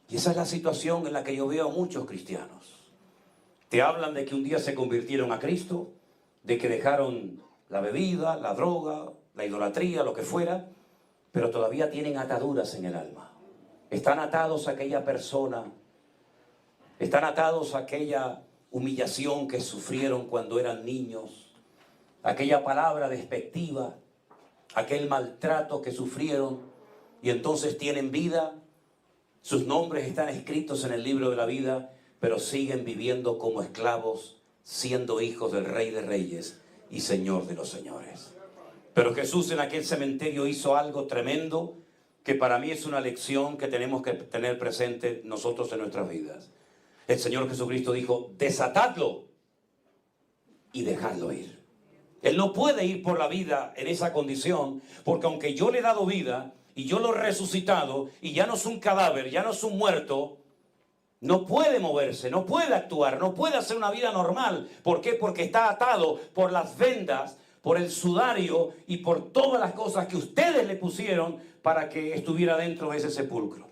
Y esa es la situación en la que yo veo a muchos cristianos. Te hablan de que un día se convirtieron a Cristo, de que dejaron la bebida, la droga, la idolatría, lo que fuera, pero todavía tienen ataduras en el alma. Están atados a aquella persona, están atados a aquella humillación que sufrieron cuando eran niños, aquella palabra despectiva, aquel maltrato que sufrieron, y entonces tienen vida, sus nombres están escritos en el libro de la vida, pero siguen viviendo como esclavos, siendo hijos del Rey de Reyes y Señor de los Señores. Pero Jesús en aquel cementerio hizo algo tremendo, que para mí es una lección que tenemos que tener presente nosotros en nuestras vidas. El Señor Jesucristo dijo, desatadlo y dejadlo ir. Él no puede ir por la vida en esa condición, porque aunque yo le he dado vida y yo lo he resucitado y ya no es un cadáver, ya no es un muerto, No puede moverse, no puede actuar, no puede hacer una vida normal. ¿Por qué? Porque está atado por las vendas, por el sudario y por todas las cosas que ustedes le pusieron para que estuviera dentro de ese sepulcro.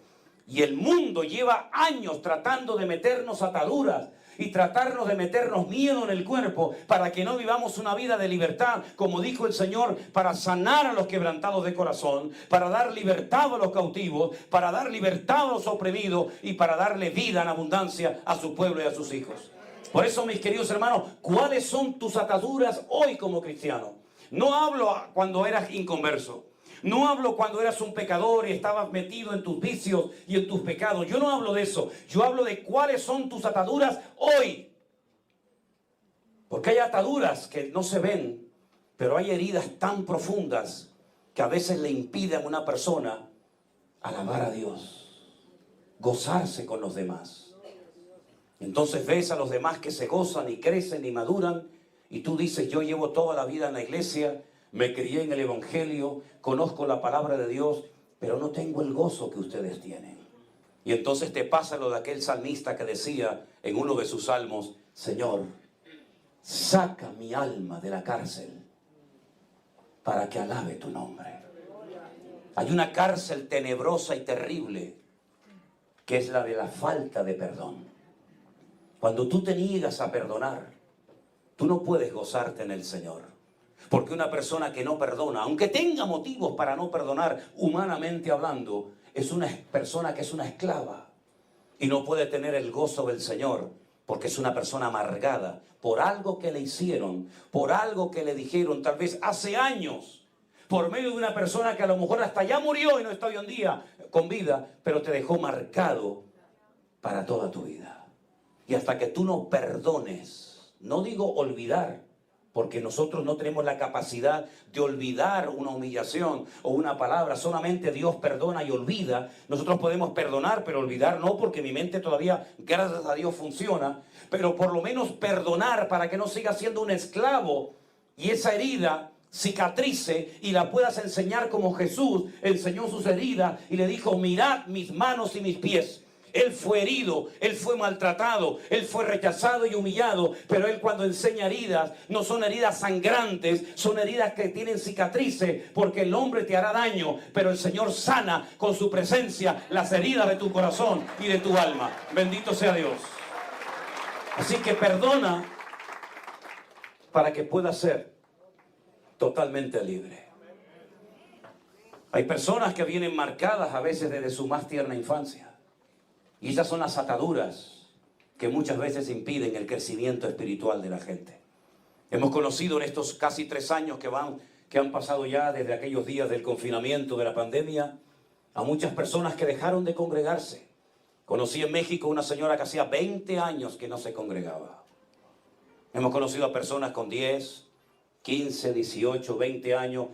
Y el mundo lleva años tratando de meternos ataduras y tratarnos de meternos miedo en el cuerpo para que no vivamos una vida de libertad, como dijo el Señor, para sanar a los quebrantados de corazón, para dar libertad a los cautivos, para dar libertad a los oprimidos y para darle vida en abundancia a su pueblo y a sus hijos. Por eso, mis queridos hermanos, ¿cuáles son tus ataduras hoy como cristiano? No hablo cuando eras inconverso. No hablo cuando eras un pecador y estabas metido en tus vicios y en tus pecados. Yo no hablo de eso. Yo hablo de cuáles son tus ataduras hoy. Porque hay ataduras que no se ven, pero hay heridas tan profundas que a veces le impiden a una persona alabar a Dios, gozarse con los demás. Entonces ves a los demás que se gozan y crecen y maduran y tú dices, yo llevo toda la vida en la iglesia, me crié en el Evangelio, conozco la palabra de Dios, pero no tengo el gozo que ustedes tienen. Y entonces te pasa lo de aquel salmista que decía en uno de sus salmos, Señor, saca mi alma de la cárcel para que alabe tu nombre. Hay una cárcel tenebrosa y terrible que es la de la falta de perdón. Cuando tú te niegas a perdonar, tú no puedes gozarte en el Señor. Porque una persona que no perdona, aunque tenga motivos para no perdonar, humanamente hablando, es una persona que es una esclava. Y no puede tener el gozo del Señor, porque es una persona amargada por algo que le hicieron, por algo que le dijeron, tal vez hace años, por medio de una persona que a lo mejor hasta ya murió y no está hoy en día con vida, pero te dejó marcado para toda tu vida. Y hasta que tú no perdones, no digo olvidar, porque nosotros no tenemos la capacidad de olvidar una humillación o una palabra. Solamente Dios perdona y olvida. Nosotros podemos perdonar, pero olvidar no, porque mi mente todavía, gracias a Dios, funciona. Pero por lo menos perdonar para que no siga siendo un esclavo y esa herida cicatrice y la puedas enseñar como Jesús enseñó sus heridas y le dijo, mirad mis manos y mis pies. Él fue herido, Él fue maltratado, Él fue rechazado y humillado, pero Él cuando enseña heridas, no son heridas sangrantes, son heridas que tienen cicatrices, porque el hombre te hará daño, pero el Señor sana con su presencia las heridas de tu corazón y de tu alma. Bendito sea Dios. Así que perdona para que puedas ser totalmente libre. Hay personas que vienen marcadas a veces desde su más tierna infancia. Y esas son las ataduras que muchas veces impiden el crecimiento espiritual de la gente. Hemos conocido en estos casi 3 años que han pasado ya desde aquellos días del confinamiento, de la pandemia, a muchas personas que dejaron de congregarse. Conocí en México una señora que hacía 20 años que no se congregaba. Hemos conocido a personas con 10, 15, 18, 20 años,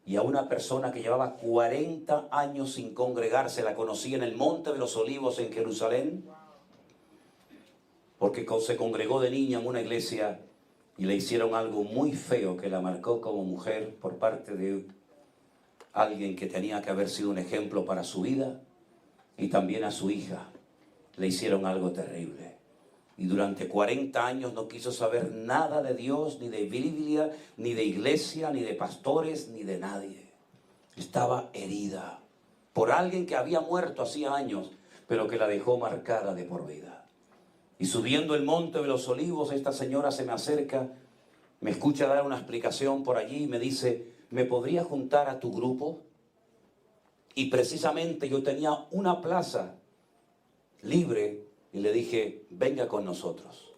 y a una persona que llevaba 40 años sin congregarse. La conocí en el Monte de los Olivos en Jerusalén, porque se congregó de niña en una iglesia y le hicieron algo muy feo que la marcó como mujer por parte de alguien que tenía que haber sido un ejemplo para su vida, y también a su hija le hicieron algo terrible. Y durante 40 años no quiso saber nada de Dios, ni de Biblia, ni de iglesia, ni de pastores, ni de nadie. Estaba herida por alguien que había muerto hacía años, pero que la dejó marcada de por vida. Y subiendo el Monte de los Olivos, esta señora se me acerca, me escucha dar una explicación por allí y me dice, ¿me podría juntar a tu grupo? Y precisamente yo tenía una plaza libre. Y le dije, venga con nosotros.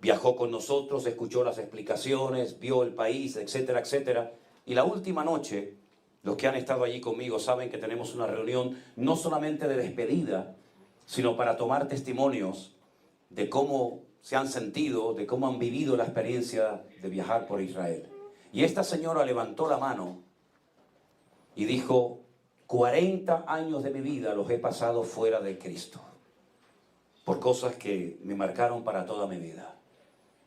Viajó con nosotros, escuchó las explicaciones, vio el país, etcétera, etcétera. Y la última noche, los que han estado allí conmigo saben que tenemos una reunión no solamente de despedida, sino para tomar testimonios de cómo se han sentido, de cómo han vivido la experiencia de viajar por Israel. Y esta señora levantó la mano y dijo, 40 años de mi vida los he pasado fuera de Cristo, por cosas que me marcaron para toda mi vida.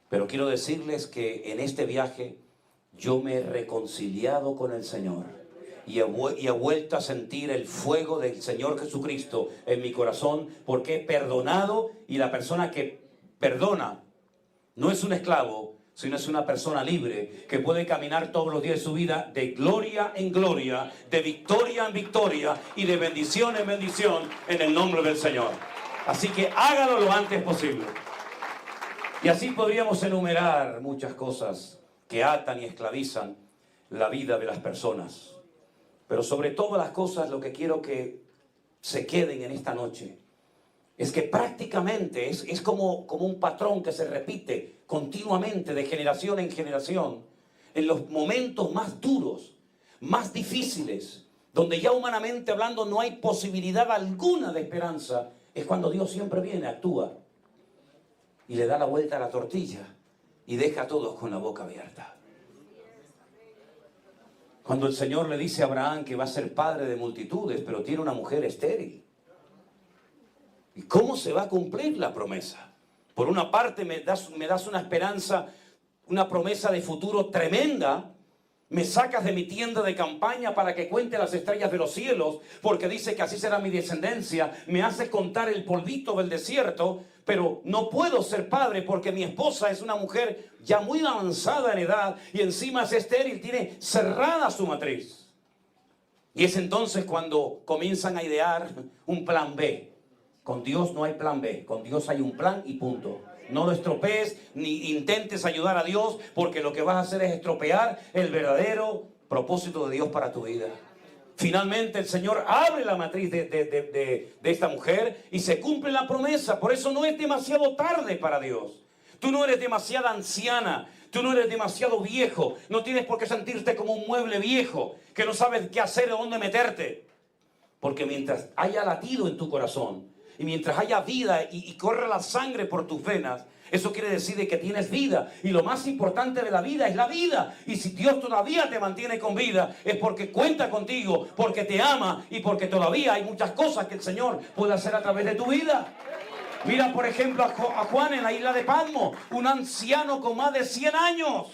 Pero quiero decirles que en este viaje yo me he reconciliado con el Señor y he vuelto a sentir el fuego del Señor Jesucristo en mi corazón, porque he perdonado, y la persona que perdona no es un esclavo, sino es una persona libre que puede caminar todos los días de su vida de gloria en gloria, de victoria en victoria y de bendición en bendición en el nombre del Señor. Así que hágalo lo antes posible. Y así podríamos enumerar muchas cosas que atan y esclavizan la vida de las personas. Pero sobre todas las cosas, lo que quiero que se queden en esta noche es que prácticamente es como un patrón que se repite continuamente de generación en generación. En los momentos más duros, más difíciles, donde ya humanamente hablando no hay posibilidad alguna de esperanza, es cuando Dios siempre viene, actúa y le da la vuelta a la tortilla y deja a todos con la boca abierta. Cuando el Señor le dice a Abraham que va a ser padre de multitudes, pero tiene una mujer estéril. ¿Y cómo se va a cumplir la promesa? Por una parte me das una esperanza, una promesa de futuro tremenda. Me sacas de mi tienda de campaña para que cuente las estrellas de los cielos, porque dice que así será mi descendencia. Me haces contar el polvito del desierto, pero no puedo ser padre porque mi esposa es una mujer ya muy avanzada en edad y encima es estéril, tiene cerrada su matriz. Y es entonces cuando comienzan a idear un plan B. Con Dios no hay plan B, con Dios hay un plan y punto. No lo estropees ni intentes ayudar a Dios, porque lo que vas a hacer es estropear el verdadero propósito de Dios para tu vida. Finalmente el Señor abre la matriz de esta mujer y se cumple la promesa. Por eso no es demasiado tarde para Dios. Tú no eres demasiado anciana, tú no eres demasiado viejo. No tienes por qué sentirte como un mueble viejo que no sabes qué hacer o dónde meterte. Porque mientras haya latido en tu corazón, y mientras haya vida y corra la sangre por tus venas, eso quiere decir de que tienes vida. Y lo más importante de la vida es la vida. Y si Dios todavía te mantiene con vida, es porque cuenta contigo, porque te ama y porque todavía hay muchas cosas que el Señor puede hacer a través de tu vida. Mira, por ejemplo, a Juan en la isla de Patmos, un anciano con más de 100 años.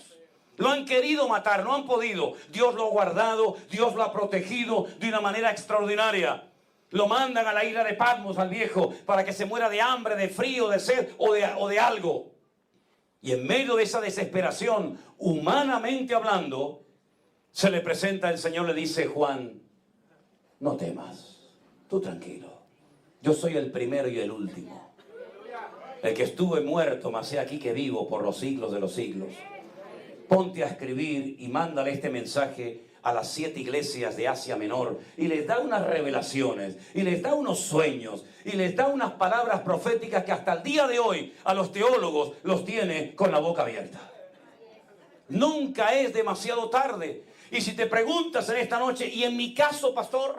Lo han querido matar, no han podido. Dios lo ha guardado, Dios lo ha protegido de una manera extraordinaria. Lo mandan a la isla de Patmos al viejo para que se muera de hambre, de frío, de sed o de algo. Y en medio de esa desesperación, humanamente hablando, se le presenta el Señor, le dice: Juan, no temas, tú tranquilo. Yo soy el primero y el último. El que estuve muerto, mas he aquí que vivo por los siglos de los siglos. Ponte a escribir y mándale este mensaje a las 7 iglesias de Asia Menor, y les da unas revelaciones, y les da unos sueños, y les da unas palabras proféticas que hasta el día de hoy a los teólogos los tiene con la boca abierta. Nunca es demasiado tarde. Y si te preguntas en esta noche, y en mi caso, pastor,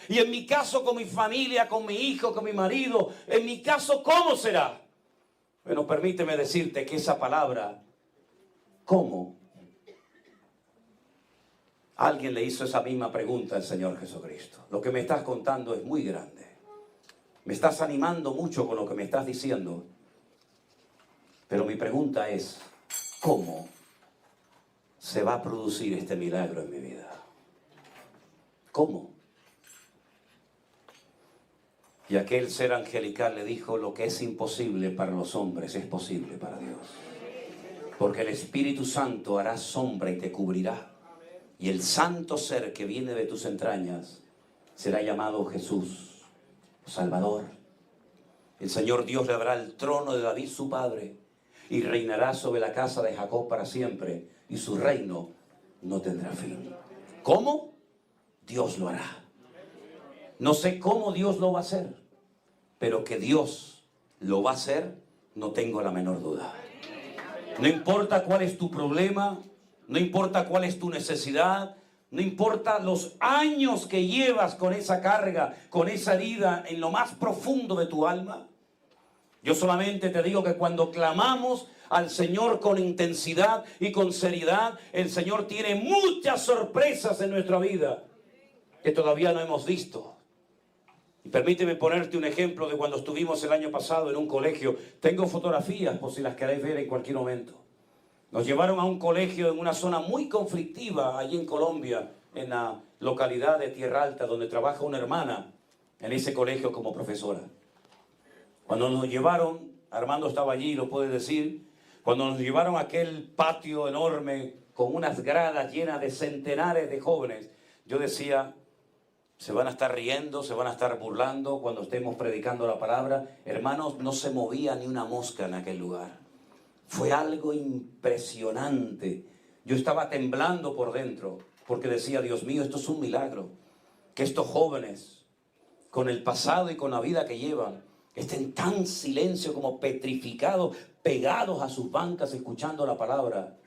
y en mi caso con mi familia, con mi hijo, con mi marido, en mi caso, ¿cómo será? Bueno, permíteme decirte que esa palabra, ¿cómo? Alguien le hizo esa misma pregunta al Señor Jesucristo. Lo que me estás contando es muy grande. Me estás animando mucho con lo que me estás diciendo. Pero mi pregunta es, ¿cómo se va a producir este milagro en mi vida? ¿Cómo? Y aquel ser angelical le dijo: lo que es imposible para los hombres es posible para Dios. Porque el Espíritu Santo hará sombra y te cubrirá. Y el santo ser que viene de tus entrañas será llamado Jesús, Salvador. El Señor Dios le dará el trono de David su padre, y reinará sobre la casa de Jacob para siempre, y su reino no tendrá fin. ¿Cómo? Dios lo hará. No sé cómo Dios lo va a hacer, pero que Dios lo va a hacer, no tengo la menor duda. No importa cuál es tu problema, no importa cuál es tu necesidad, no importa los años que llevas con esa carga, con esa herida en lo más profundo de tu alma. Yo solamente te digo que cuando clamamos al Señor con intensidad y con seriedad, el Señor tiene muchas sorpresas en nuestra vida que todavía no hemos visto. Y permíteme ponerte un ejemplo de cuando estuvimos el año pasado en un colegio. Tengo fotografías por si las queréis ver en cualquier momento. Nos llevaron a un colegio en una zona muy conflictiva allí en Colombia, en la localidad de Tierra Alta, donde trabaja una hermana en ese colegio como profesora. Cuando nos llevaron, Armando estaba allí, lo puede decir, cuando nos llevaron a aquel patio enorme con unas gradas llenas de centenares de jóvenes, yo decía, se van a estar riendo, se van a estar burlando cuando estemos predicando la palabra. Hermanos, no se movía ni una mosca en aquel lugar. Fue algo impresionante. Yo estaba temblando por dentro, porque decía, Dios mío, esto es un milagro. Que estos jóvenes, con el pasado y con la vida que llevan, estén tan silencio como petrificados, pegados a sus bancas, escuchando la palabra.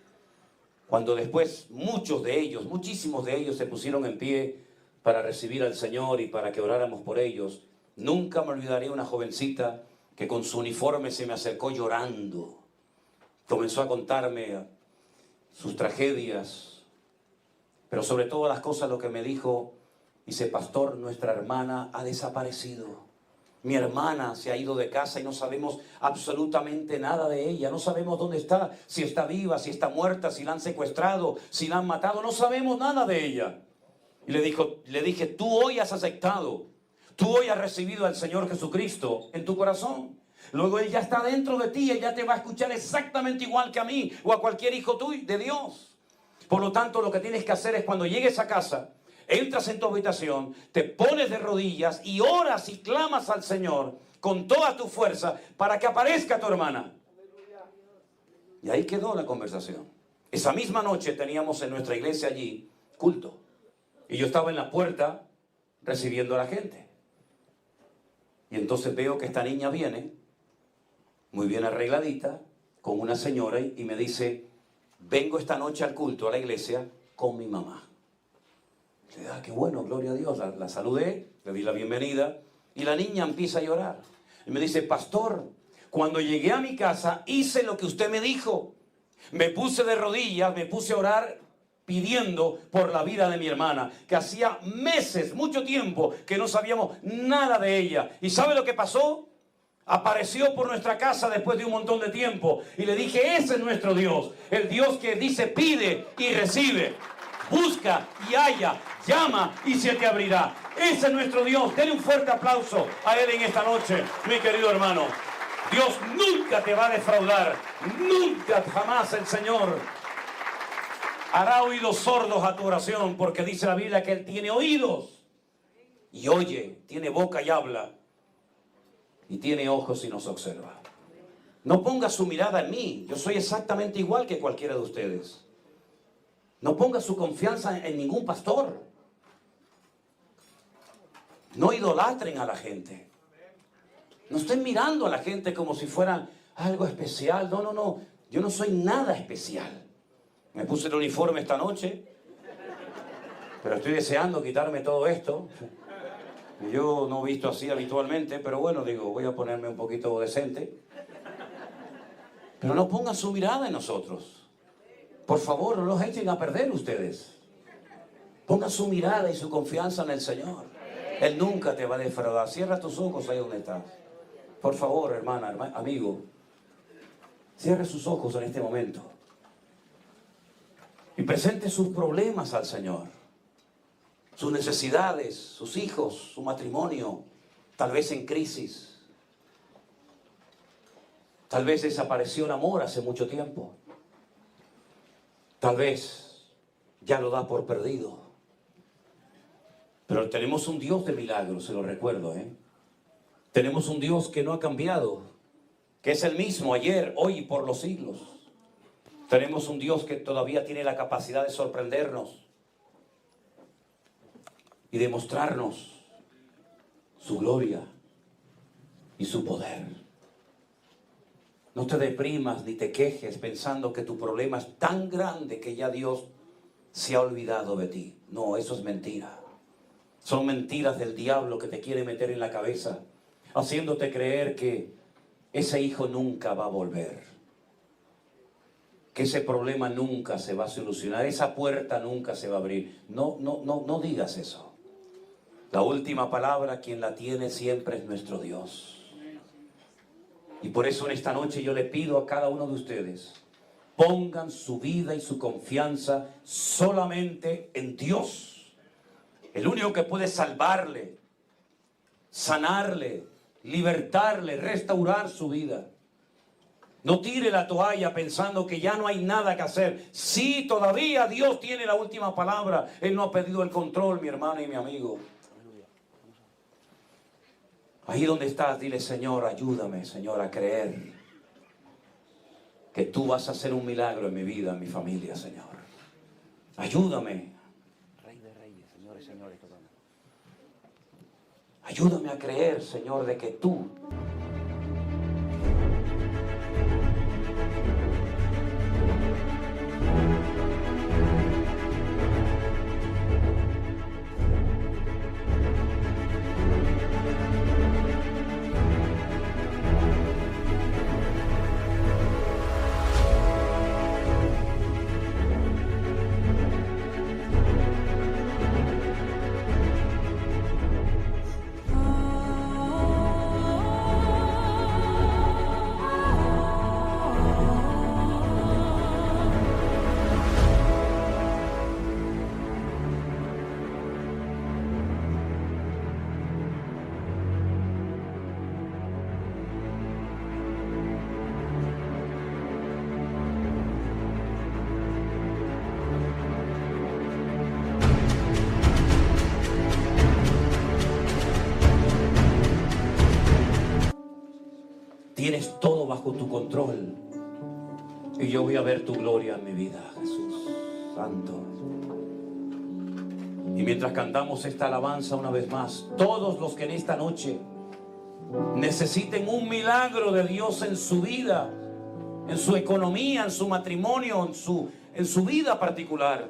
Cuando después muchos de ellos, muchísimos de ellos se pusieron en pie para recibir al Señor y para que oráramos por ellos. Nunca me olvidaré una jovencita que con su uniforme se me acercó llorando. Comenzó a contarme sus tragedias, pero sobre todas las cosas lo que me dijo, dice, pastor, nuestra hermana ha desaparecido. Mi hermana se ha ido de casa y no sabemos absolutamente nada de ella. No sabemos dónde está, si está viva, si está muerta, si la han secuestrado, si la han matado. No sabemos nada de ella. Y le dije, tú hoy has aceptado, tú hoy has recibido al Señor Jesucristo en tu corazón. Luego Él ya está dentro de ti, Él ya te va a escuchar exactamente igual que a mí o a cualquier hijo tuyo de Dios. Por lo tanto, lo que tienes que hacer es cuando llegues a casa, entras en tu habitación, te pones de rodillas y oras y clamas al Señor con toda tu fuerza para que aparezca tu hermana. Y ahí quedó la conversación. Esa misma noche teníamos en nuestra iglesia allí culto. Y yo estaba en la puerta recibiendo a la gente. Y entonces veo que esta niña viene, muy bien arregladita, con una señora y me dice, vengo esta noche al culto, a la iglesia, con mi mamá. Le dije, qué bueno, gloria a Dios. La saludé, le di la bienvenida y la niña empieza a llorar. Y me dice, pastor, cuando llegué a mi casa hice lo que usted me dijo. Me puse de rodillas, me puse a orar pidiendo por la vida de mi hermana, que hacía meses, mucho tiempo, que no sabíamos nada de ella. ¿Y sabe lo que pasó? Apareció por nuestra casa después de un montón de tiempo. Y le dije, ese es nuestro Dios. El Dios que dice, pide y recibe. Busca y halla, llama y se te abrirá. Ese es nuestro Dios. Denle un fuerte aplauso a Él en esta noche, mi querido hermano. Dios nunca te va a defraudar. Nunca, jamás el Señor hará oídos sordos a tu oración, porque dice la Biblia que Él tiene oídos y oye, tiene boca y habla, y tiene ojos y nos observa. No ponga su mirada en mí, yo soy exactamente igual que cualquiera de ustedes. No ponga su confianza en ningún pastor. No idolatren a la gente. No estén mirando a la gente como si fueran algo especial. No, no, no, yo no soy nada especial. Me puse el uniforme esta noche, pero estoy deseando quitarme todo esto. Yo no he visto así habitualmente, pero bueno, digo, voy a ponerme un poquito decente. Pero no pongan su mirada en nosotros. Por favor, no los echen a perder ustedes. Pongan su mirada y su confianza en el Señor. Él nunca te va a defraudar. Cierra tus ojos ahí donde estás. Por favor, hermana, amigo, cierre sus ojos en este momento. Y presente sus problemas al Señor, sus necesidades, sus hijos, su matrimonio, tal vez en crisis. Tal vez desapareció el amor hace mucho tiempo. Tal vez ya lo da por perdido. Pero tenemos un Dios de milagros, se lo recuerdo, Tenemos un Dios que no ha cambiado, que es el mismo ayer, hoy y por los siglos. Tenemos un Dios que todavía tiene la capacidad de sorprendernos y de mostrarnos su gloria y su poder. No te deprimas ni te quejes pensando que tu problema es tan grande que ya Dios se ha olvidado de ti. No, eso es mentira. Son mentiras del diablo que te quiere meter en la cabeza, haciéndote creer que ese hijo nunca va a volver, que ese problema nunca se va a solucionar, esa puerta nunca se va a abrir. No digas eso. La última palabra, quien la tiene siempre es nuestro Dios. Y por eso en esta noche yo le pido a cada uno de ustedes, pongan su vida y su confianza solamente en Dios. El único que puede salvarle, sanarle, libertarle, restaurar su vida. No tire la toalla pensando que ya no hay nada que hacer. Sí, todavía Dios tiene la última palabra. Él no ha perdido el control, mi hermano y mi amigo. Ahí donde estás, dile: Señor, ayúdame, Señor, a creer que tú vas a hacer un milagro en mi vida, en mi familia, Señor. Ayúdame. Rey de reyes, señores, señores. Ayúdame a creer, Señor, de que tú tienes todo bajo tu control. Y yo voy a ver tu gloria en mi vida, Jesús Santo. Y mientras cantamos esta alabanza una vez más, todos los que en esta noche necesiten un milagro de Dios en su vida, en su economía, en su matrimonio, en su vida particular,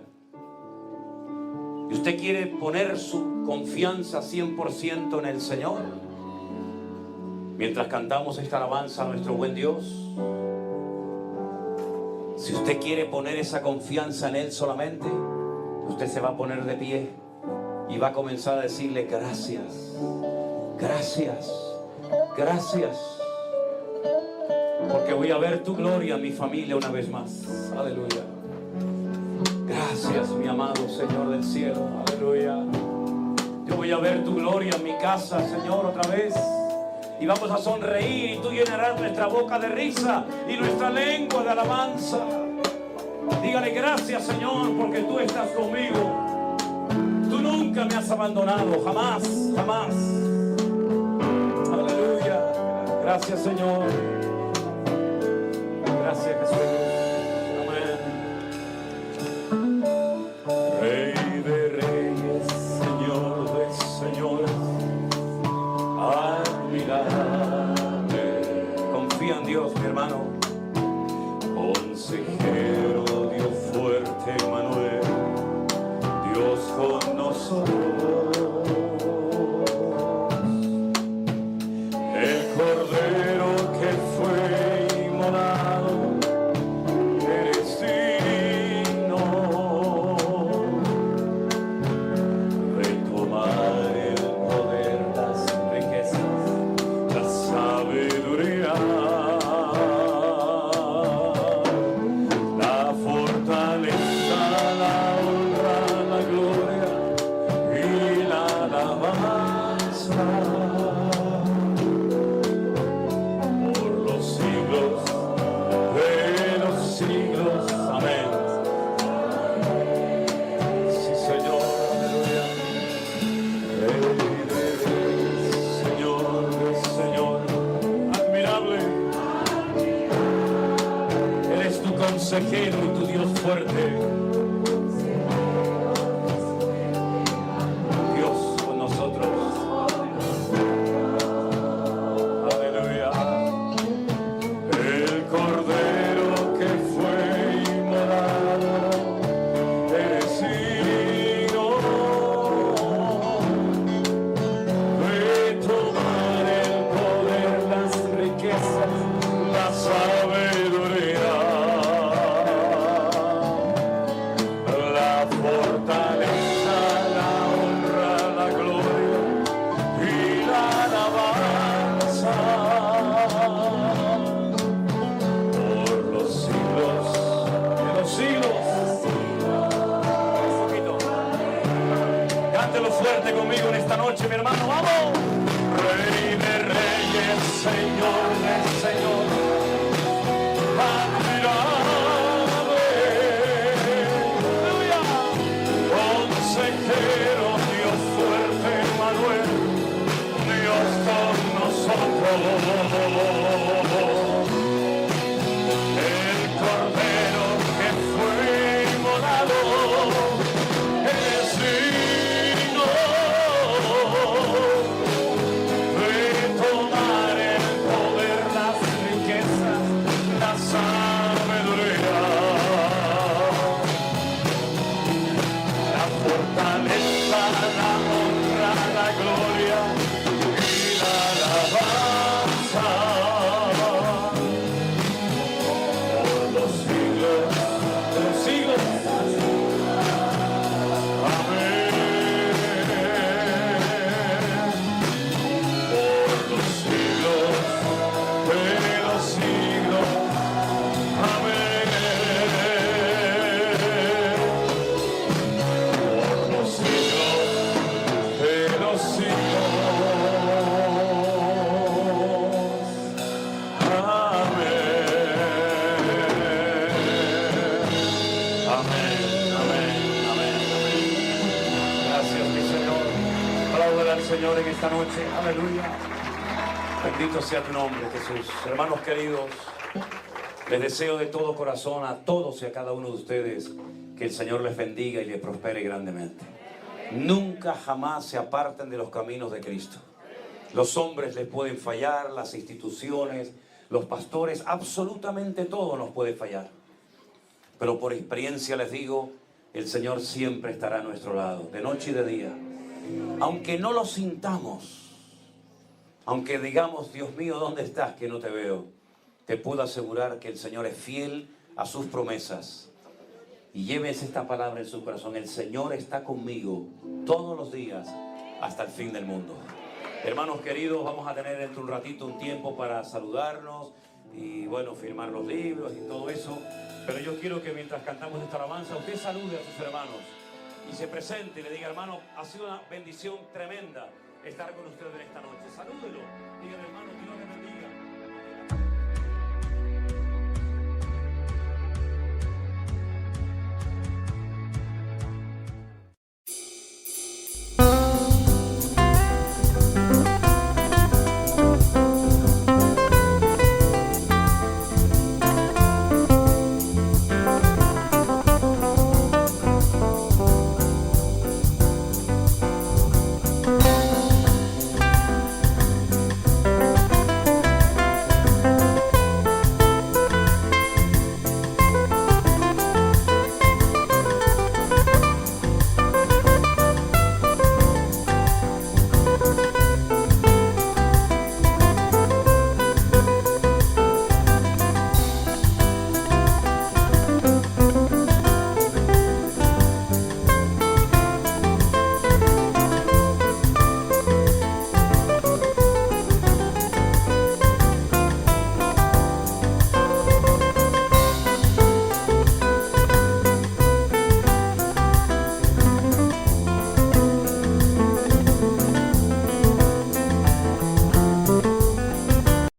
y usted quiere poner su confianza 100% en el Señor, mientras cantamos esta alabanza a nuestro buen Dios, si usted quiere poner esa confianza en Él solamente, usted se va a poner de pie y va a comenzar a decirle: gracias, gracias, gracias, porque voy a ver tu gloria en mi familia una vez más. Aleluya. Gracias, mi amado Señor del cielo. Aleluya. Yo voy a ver tu gloria en mi casa, Señor, otra vez. Y vamos a sonreír, y tú llenarás nuestra boca de risa y nuestra lengua de alabanza. Dígale: gracias, Señor, porque tú estás conmigo. Tú nunca me has abandonado, jamás, jamás. Aleluya. Gracias, Señor. Gracias, Jesús. Amén. Rey de reyes, Señor de señores, confía en Dios, mi hermano. Consejero, Dios fuerte, Manuel, Dios con nosotros. El Cordero que fue inmolado, eres digno de tomar el poder, las riquezas, la sabiduría, la fortaleza, la honra, la gloria y la alabanza por los siglos de los siglos. Amén. Sí, Señor. Aleluya. Rey de reyes, Señor de Señor, admirable. Él es tu consejero y tu Dios fuerte. Dios con nosotros. Aleluya. El Cordero que fue inmolado, eres digno de tomar el poder, las riquezas, la sabiduría, Cántelo fuerte conmigo en esta noche, mi hermano. ¡Vamos! Rey de reyes, Señor de señores, admirable. Aleluya. Consejero, Dios fuerte, Manuel, Dios con nosotros. El Cordero que fue inmolado es digno de tomar el poder, las riquezas, la sabiduría, la fortaleza, la honra, la gloria y la alabanza por los siglos de los siglos. Amén. Por los siglos de los siglos. Amén. Por los siglos de los siglos. Amén. Amén, amén, amén, amén. Gracias, mi Señor. Apláudale al Señor en esta noche. Aleluya. Bendito sea tu nombre, Jesús. Hermanos queridos, les deseo de todo corazón a todos y a cada uno de ustedes que el Señor les bendiga y les prospere grandemente. Nunca jamás se aparten de los caminos de Cristo. Los hombres les pueden fallar, las instituciones, los pastores, absolutamente todo nos puede fallar. Pero por experiencia les digo, el Señor siempre estará a nuestro lado, de noche y de día. Aunque no lo sintamos, aunque digamos, Dios mío, ¿dónde estás que no te veo? Te puedo asegurar que el Señor es fiel a sus promesas. Y llévese esta palabra en su corazón. El Señor está conmigo todos los días hasta el fin del mundo. Hermanos queridos, vamos a tener dentro de un ratito un tiempo para saludarnos y bueno, firmar los libros y todo eso. Pero yo quiero que mientras cantamos esta alabanza, usted salude a sus hermanos y se presente y le diga, hermano, ha sido una bendición tremenda estar con ustedes en esta noche. Salúdelo, dígale, hermano.